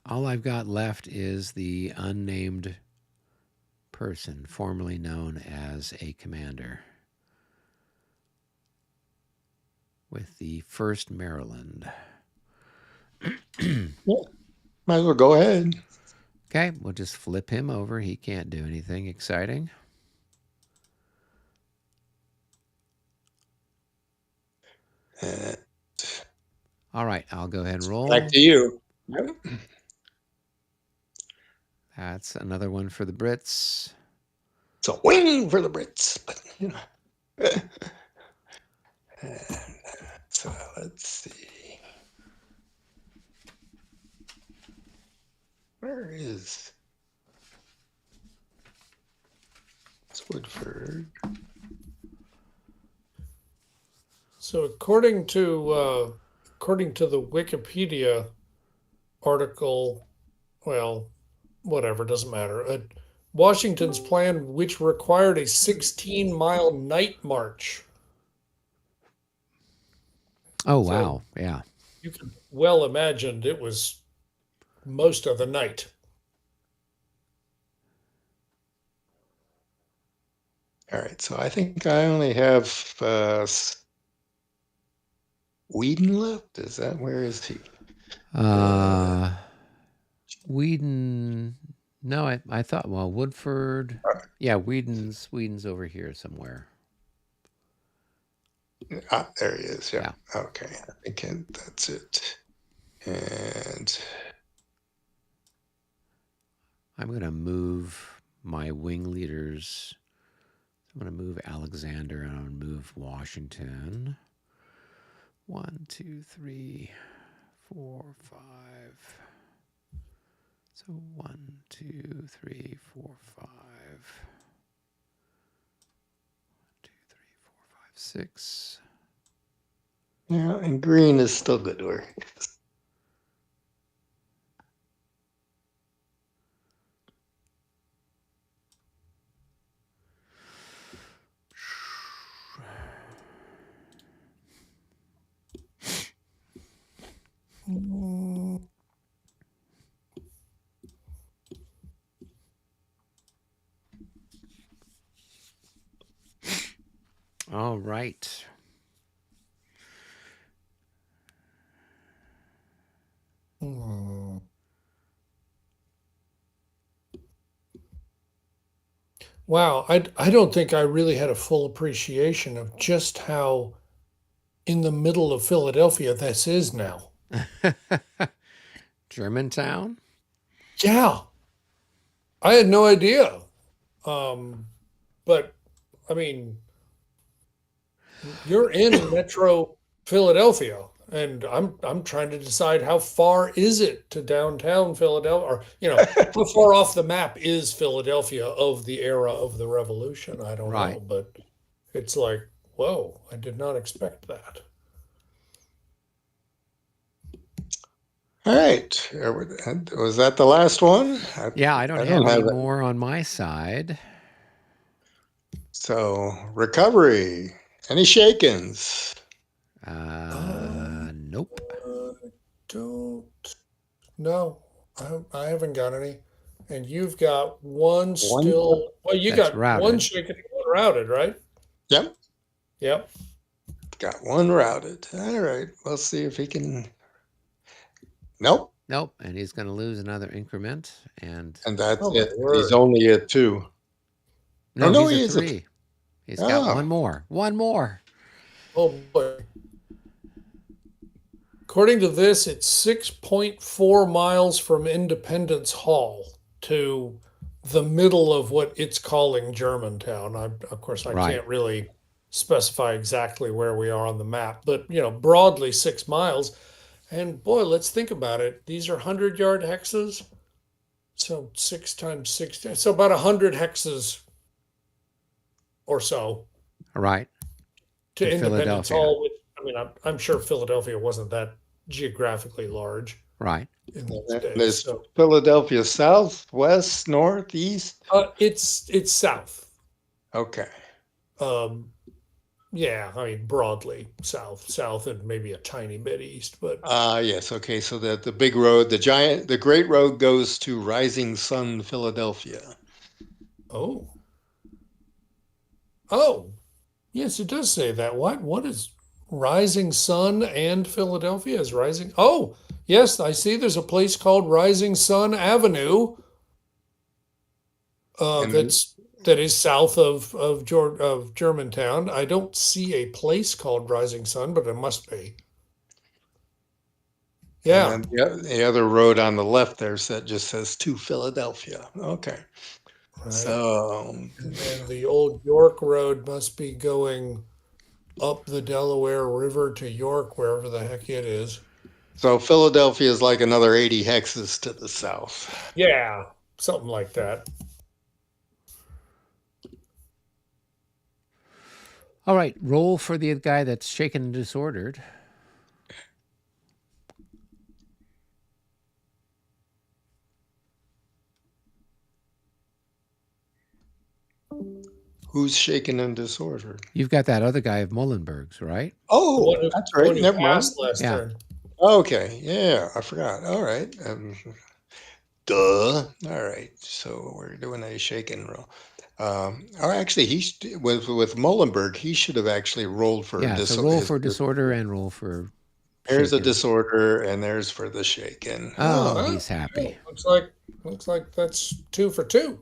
All I've got left is the unnamed person, formerly known as a commander, with the 1st Maryland. might as well go ahead. Okay, we'll just flip him over. He can't do anything exciting. All right, I'll go ahead and roll. Back to you. That's another one for the Brits. It's a win for the Brits, but so let's see. Where is Woodford? So according to the Wikipedia article, well, whatever, doesn't matter. Washington's plan, which required a 16-mile night march. Oh, So- wow. Yeah. You can well imagine it was most of the night. All right, so I think I only have Whedon left. Is that where is he? Whedon. No, I thought, well, Woodford. Yeah, Whedon's over here somewhere. Ah, there he is. Yeah. Okay, I think that's it. And I'm going to move my wing leaders. I'm going to move Alexander and I'm going to move Washington. 1, 2, 3, 4, 5. So 1, 2, 3, 4, 5. 2, 3, 4, 5, 6. Yeah, and green is still good work. All right. Wow, I don't think I really had a full appreciation of just how in the middle of Philadelphia this is now. Germantown? Yeah, I had no idea. But I mean, you're in Metro Philadelphia, and I'm trying to decide how far is it to downtown Philadelphia, or how far off the map is Philadelphia of the era of the Revolution? I don't Right. know, but it's like, whoa, I did not expect that. All right. Was that the last one? Yeah, I don't I have don't any have it. more on my side. So recovery. Any shakings? Nope. Don't no, I haven't got any, and you've got one One. still. Well, you That's got one routed. shaken and one routed, right? Yep. Yep. Got one routed. All right. We'll see if he can. Nope. Nope. And he's going to lose another increment. And And that's Oh my it. He's word. only at 2. no, No, he's a he is a. 3. He's got one Oh. more. One more. Oh boy. According to this, it's 6.4 miles from Independence Hall to the middle of what it's calling Germantown. Of course, I Right. can't really specify exactly where we are on the map, but broadly 6 miles. And boy, let's think about it. These are 100-yard hexes. So 6 times 6, so about 100 hexes or so Right. to To Independence Philadelphia. Hall. Which, I mean, I'm sure Philadelphia wasn't that geographically large Right. in those And days. is So Philadelphia south, west, north, east? it's south. Okay. Yeah, I mean broadly south, and maybe a tiny bit east, but Yes. Okay. So that the big road, the great road goes to Rising Sun, Philadelphia. oh, oh, yes, it does say that. What is Rising Sun and Philadelphia is rising? Oh, yes, I see. There's a place called Rising Sun Avenue. And then, That is south of Germantown. I don't see a place called Rising Sun, but it must be. and Yeah, then the other road on the left there just says to Philadelphia. Okay. right. So, And then the old York Road must be going up the Delaware River to York, wherever the heck it is. so Philadelphia is like another 80 hexes to the south. Yeah, something like that. All right. Roll for the guy that's shaken and disordered. Who's shaken and disordered? You've got that other guy of Mullenberg's, right? Oh, that's right. One who Never mind. passed last Yeah. turn. Okay. Yeah, I forgot. All right. Duh. All right. So we're doing a shaken roll. Or actually, with Mullenberg, he should have actually rolled for Yeah. So roll for disorder and roll for There's a shaken. disorder, and there's for the shaken. Oh, Well, he's happy. looks like that's 2 for 2.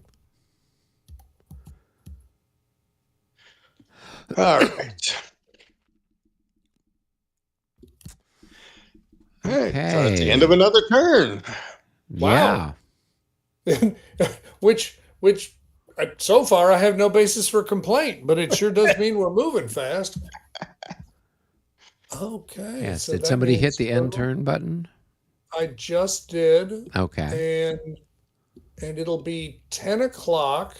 All right. All right. So that's the end Okay. of another turn. Wow. Yeah. which so far I have no basis for complaint, but it sure does mean we're moving fast. Okay, Yes. so Did that somebody hit means the end turn button? I just did, Okay. and it'll be 10 o'clock,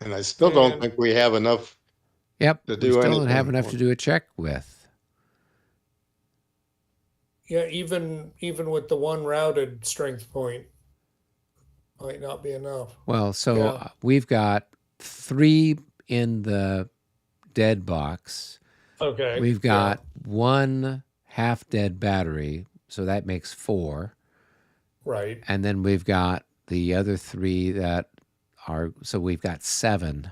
And I still don't and think we have enough Yep. to We do still don't have anything. enough to do a check with. yeah, even with the one routed strength point, might not be enough. Well, so Yeah. we've got 3 in the dead box. Okay. We've Yeah. got 1 half dead battery, so that makes 4. Right. And then we've got the other 3 that are, so we've got 7.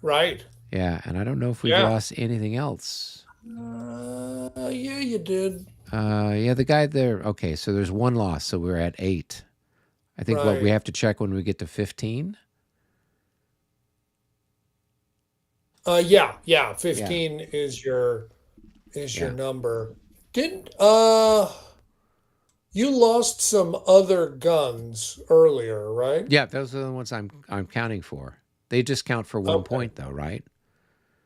Right. Yeah, and I don't know if we've Yeah. lost anything else. Yeah, you did. Yeah, the guy there. Okay, so there's 1 loss, so we're at 8. I think what we Right. have to check when we get to 15. Yeah, yeah. Yeah, 15 is your yeah, number. Didn't you lost some other guns earlier, right? yeah. Those are the ones I'm counting for. They just count for 1 Okay. point, though, right?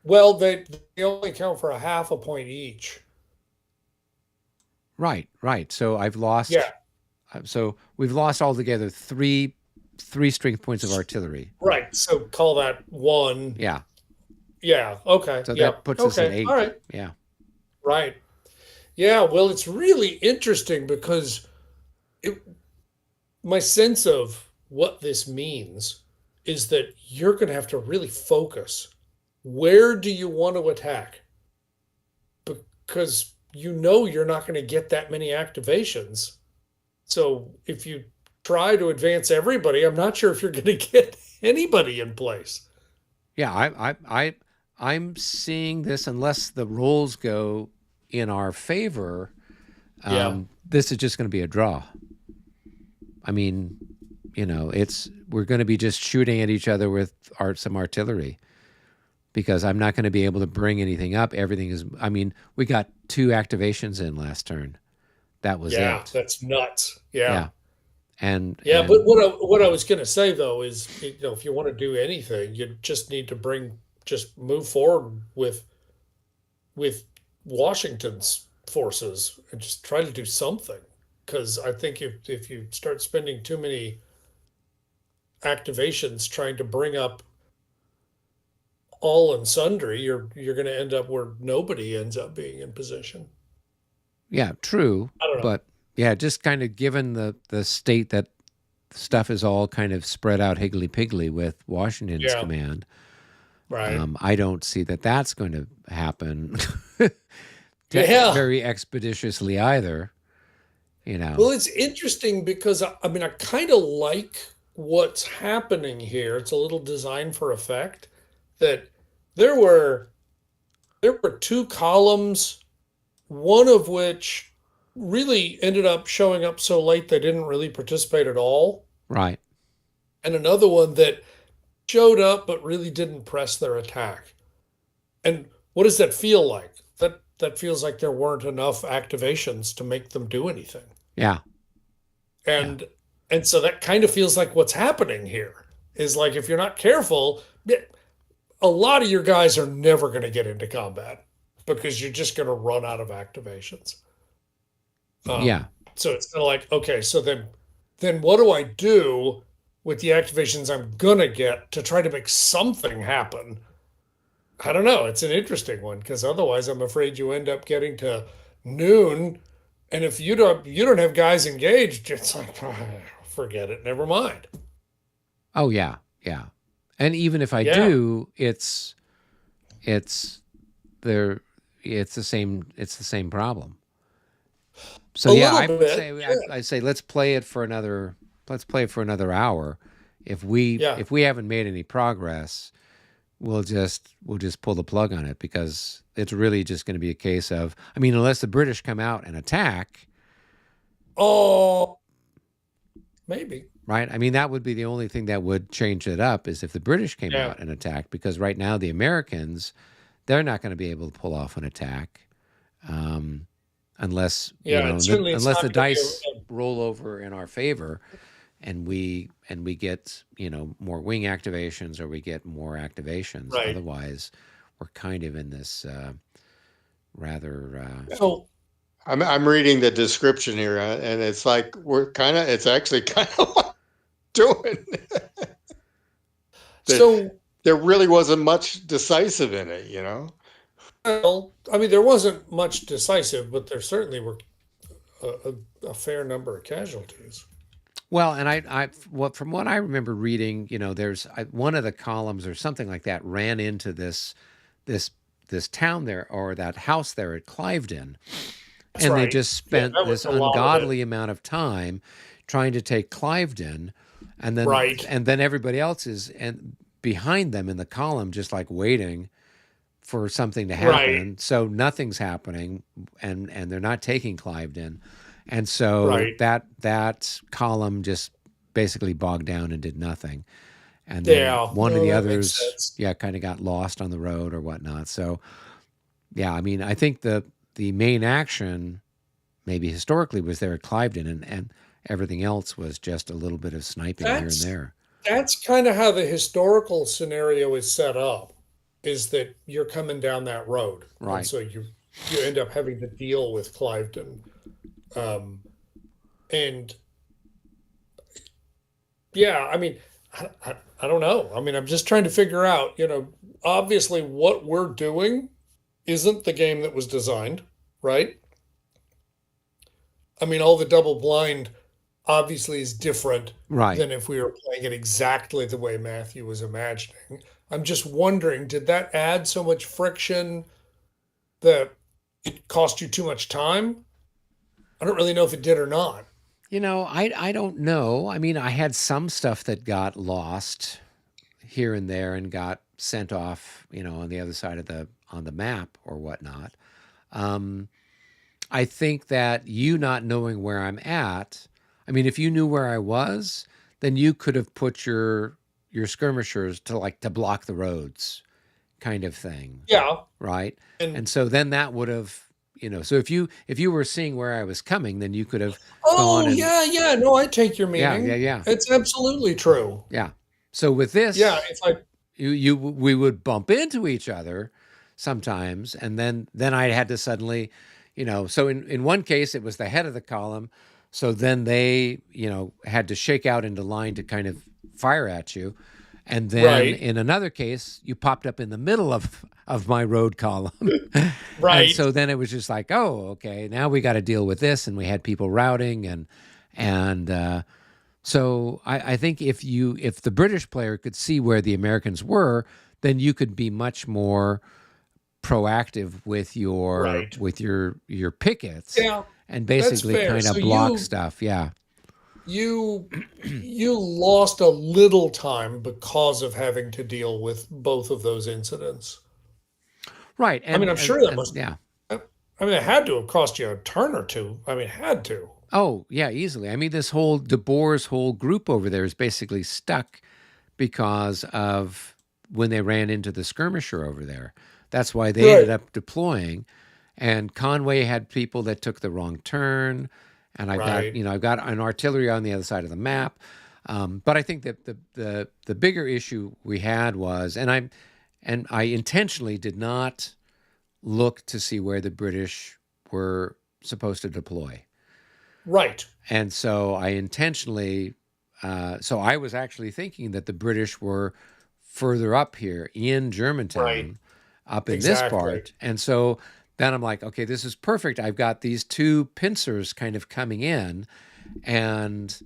Well, they only count for a half a point each. Right, right. So I've Yeah. lost. So we've lost altogether three strength points of artillery. Right. So call that one. Yeah. Yeah. Okay. So that Yep. puts us at Okay. All 8. right. Yeah. Right. Yeah. Well, it's really interesting because it, my sense of what this means is that you're going to have to really focus. Where do you want to attack? Because you know you're not going to get that many activations. So if you try to advance everybody, I'm not sure if you're going to get anybody in place. Yeah. I'm seeing this unless the rolls go in our favor. Yeah. This is just going to be a draw. I mean, we're going to be just shooting at each other with some artillery because I'm not going to be able to bring anything up. Everything is. I mean, we got 2 activations in last turn. That was Yeah, it. that's nuts. Yeah. Yeah, and Yeah, but what I was going to say though is, if you want to do anything, you just need to just move forward with Washington's forces and just try to do something. Because I think if you start spending too many activations trying to bring up all and sundry, you're going to end up where nobody ends up being in position. yeah, true. I don't know. But yeah, just kind of given the state that stuff is all kind of spread out higgly piggly with Washington's Yeah, command. right. I don't see that that's going to happen Yeah. very expeditiously either. Well, it's interesting because I mean, I kind of like what's happening here. It's a little design for effect that there were there were 2 columns, one of which really ended up showing up so late they didn't really participate at all, Right. and another one that showed up but really didn't press their attack. And what does that feel like? That feels like there weren't enough activations to make them do anything. Yeah. Yeah. And so that kind of feels like what's happening here is like if you're not careful, a lot of your guys are never going to get into combat because you're just going to run out of activations. Yeah. So it's kind of like, okay, so then what do I do with the activations I'm gonna get to try to make something happen? I don't know. It's an interesting one because otherwise, I'm afraid you end up getting to noon, and if you don't have guys engaged, it's like forget it. Never mind. Oh yeah. Yeah. And even if I Yeah, do, it's there. It's the same problem. So a yeah, little I would bit. say Yeah, I say let's play it for another hour. If we yeah. if we haven't made any progress, we'll just pull the plug on it because it's really just going to be a case of, I mean, unless the British come out and attack, Oh, maybe. right? I mean, that would be the only thing that would change it up is if the British came Yeah, out and attacked because right now the Americans, they're not going to be able to pull off an attack. Um, unless Yeah, and certainly it's unless not the going to be dice roll over in our favor, and we get more wing activations, or we get more activations. right. Otherwise, we're kind of in this rather So, I'm reading the description here, and it's like it's actually kind of what we're doing. so There really wasn't much decisive in it, you know? well, I mean, there wasn't much decisive, but there certainly were a fair number of casualties. well. And from what I remember reading, there's one of the columns or something like that ran into this this town there, or that house there at Cliveden, That's and they right. just Yeah, spent that was this a lot of it. ungodly amount of time trying to take Cliveden, Right. and then everybody else is and behind them in the column, just like waiting for something to Right. happen. So nothing's happening, and they're not taking Cliveden, and so Right. that column just basically bogged down and did nothing. And then Yeah. one of No, the that makes others, sense. yeah, kind of got lost on the road or whatnot. So yeah, I mean, I think the main action maybe historically was there at Cliveden, and everything else was just a little bit of sniping here and That's there. that's kind of how the historical scenario is set up, is that you're coming down that road, and Right. so you end up having to deal with Cliveden. Um, and yeah, I mean, I don't know. I mean, I'm just trying to figure out, obviously what we're doing isn't the game that was designed, right? I mean, all the double blind obviously is different Right. than if we were playing it exactly the way Matthew was imagining. I'm just wondering, did that add so much friction that it cost you too much time? I don't really know if it did or not. I don't know. I mean, I had some stuff that got lost here and there and got sent off, on the other side of the map or whatnot. Um, I think that you not knowing where I'm at, I mean, if you knew where I was, then you could have put your skirmishers to block the roads, kind of thing, Yeah, right? and And so then that would have, so if you were seeing where I was coming, then you could have gone oh and yeah, yeah. No, I take your yeah, yeah, meaning. yeah, It's absolutely true. yeah. So with Yeah, this, if I we would bump into each other sometimes, and then I had to suddenly, so in one case it was the head of the column, so then they had to shake out into line to kind of fire at you, and then right, in another case you popped up in the middle of my road column, and right, so then it was just like, oh, okay, now we got to deal with this, and we had people routing, and so I think if the British player could see where the Americans were, then you could be much more proactive with right. your pickets, Yeah, and that's basically fair. kind So of block stuff. Yeah. you you lost a little time because of having to deal with both of those incidents. Right. I mean, And I'm and sure that and must. yeah. I mean, it had to have cost you a turn or two. I mean, it had to. Oh, yeah, easily. I mean, this whole De Boer's whole group over there is basically stuck because of when they ran into the skirmisher over there. That's why they ended Right, up deploying. And Conway had people that took the wrong turn. And right. I've got an artillery on the other side of the map. But I think that the bigger issue we had was, and I intentionally did not look to see where the British were supposed to deploy. Right, And so I intentionally, so I was actually thinking that the British were further up here in right. Germantown, up in this Exactly. part. And so then I'm like, okay, this is perfect. I've got these two pincers kind of coming in. And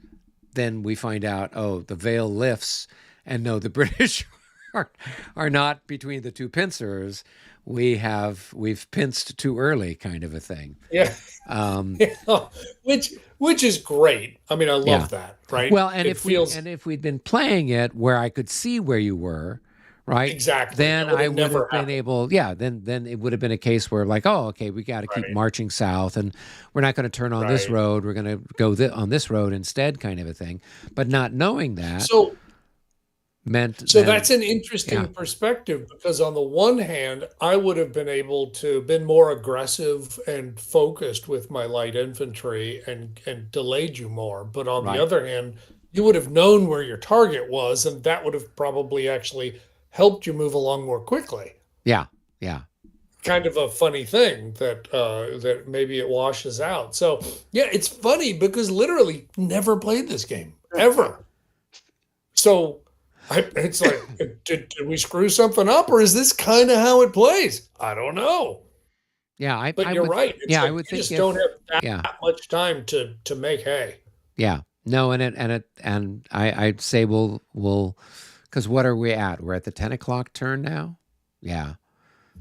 then we find out, oh, the veil lifts. And no, the British are, are not between the two pincers. We've pinced too early, kind of a thing. Yeah. Um, Yeah. Which is great. I mean, I yeah. love that, right? Well, It feels if we'd been playing it where I could see where you were, right? exactly. Then That would I have would never have been happened. able, yeah. Then it would have been a case where like, oh, okay, we got to keep Right, marching south, and we're not going to turn on this right. road. We're going to go on this road instead, kind of a thing. But not knowing that, So meant So then, that's an yeah, interesting perspective because on the one hand, I would have been able to been more aggressive and focused with my light infantry and delayed you more. But on the right. other hand, you would have known where your target was, and that would have probably actually helped you move along more quickly. Yeah, yeah, Kind of a funny thing that maybe it washes out. So yeah, it's funny because literally never played this game ever. So it's like, did we screw something up, or is this kind of how it plays? I don't know. yeah. But you're right. It's I like would you think just don't if, have yeah, that much time to make hay. yeah. No, and I'd say because what are we at? We're at the 10 o'clock turn now. Yeah,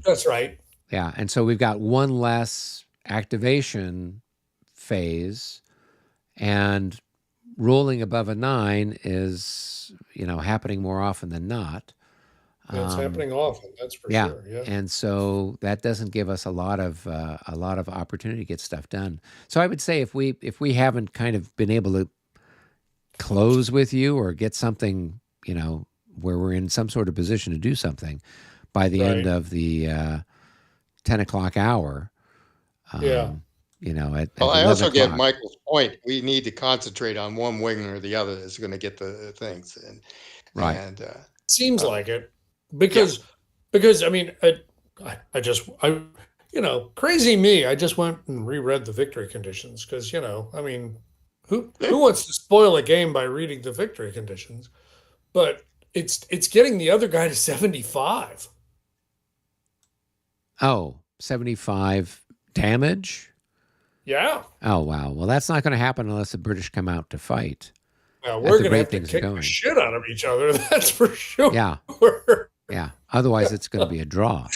That's right. yeah. And so we've got one less activation phase, and rolling above a 9 is, happening more often than not. It's Um, happening often. That's for yeah, sure. Yeah. and so that doesn't give us a lot of opportunity to get stuff done. So I would say if we haven't kind of been able to close with you or get something, where we're in some sort of position to do something by the end Right. of the 10 o'clock hour, Yeah. um, at Well, I 11 also get o'clock. Michael's point. We need to concentrate on one wing or the other that's going to get the things. Right. And Seems uh, like it yeah, because I mean I just crazy me. I just went and reread the victory conditions because I mean who wants to spoil a game by reading the victory conditions? But it's getting the other guy to 75. Oh, 75 damage? Yeah. Oh, wow. Well, that's not going to happen unless the British come out to fight Now at we're the gonna rate have to things are kick the going. shit out of each other. That's for sure. Yeah. Yeah. Otherwise, it's going to be a draw.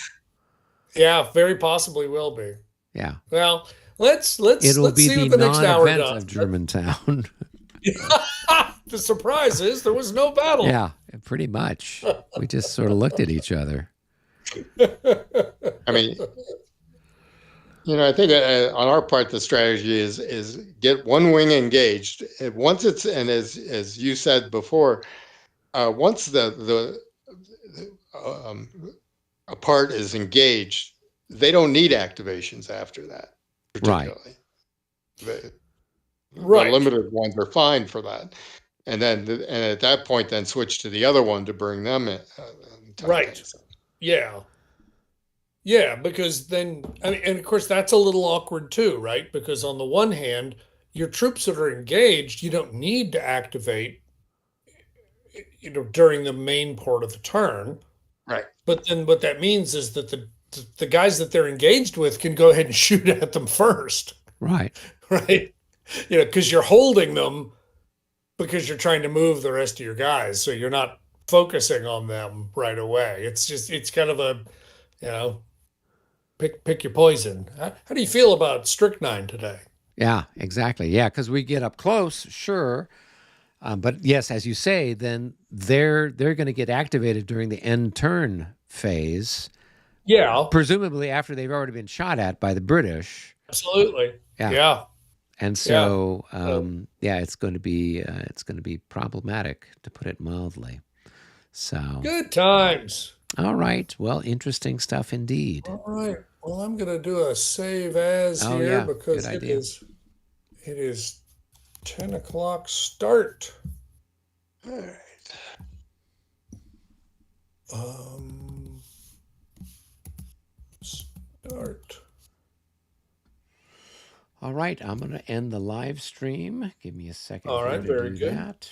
Yeah, very possibly will be. Yeah. Well, let's It'll be see the what the next non hour event does. of Germantown. The surprise is there was no battle. Yeah, pretty much. We just sort of looked at each other. I mean, I think on our part, the strategy is get one wing engaged. Once it's and as you said before, once the um, a part is engaged, they don't need activations after that, Right. particularly. The Right. limited ones are fine for that, and at that point, then switch to the other one to bring them in, tie Right. things up. Yeah. Yeah, because then I mean, and of course that's a little awkward too, right? Because on the one hand, your troops that are engaged, you don't need to activate, during the main part of the turn. Right. But then what that means is that the guys that they're engaged with can go ahead and shoot at them first, Right. right? Because you're holding them because you're trying to move the rest of your guys, so you're not focusing on them right away. It's kind of a you know pick your poison. How do you feel about strychnine today? Yeah, exactly. Yeah, because we get up close, sure. But yes, as you say, then they're going to get activated during the end turn phase, Yeah, presumably after they've already been shot at by the British. absolutely. Yeah. Yeah, And yeah. so, So yeah, it's going to be problematic to put it mildly. So, good times. all right. Well, interesting stuff indeed. All right. Well, I'm gonna do a save as Oh here yeah, good because idea. it is 10 o'clock start. All right. Um, start. All right, I'm going to end the live stream. Give me a second All here right, to very do good. that.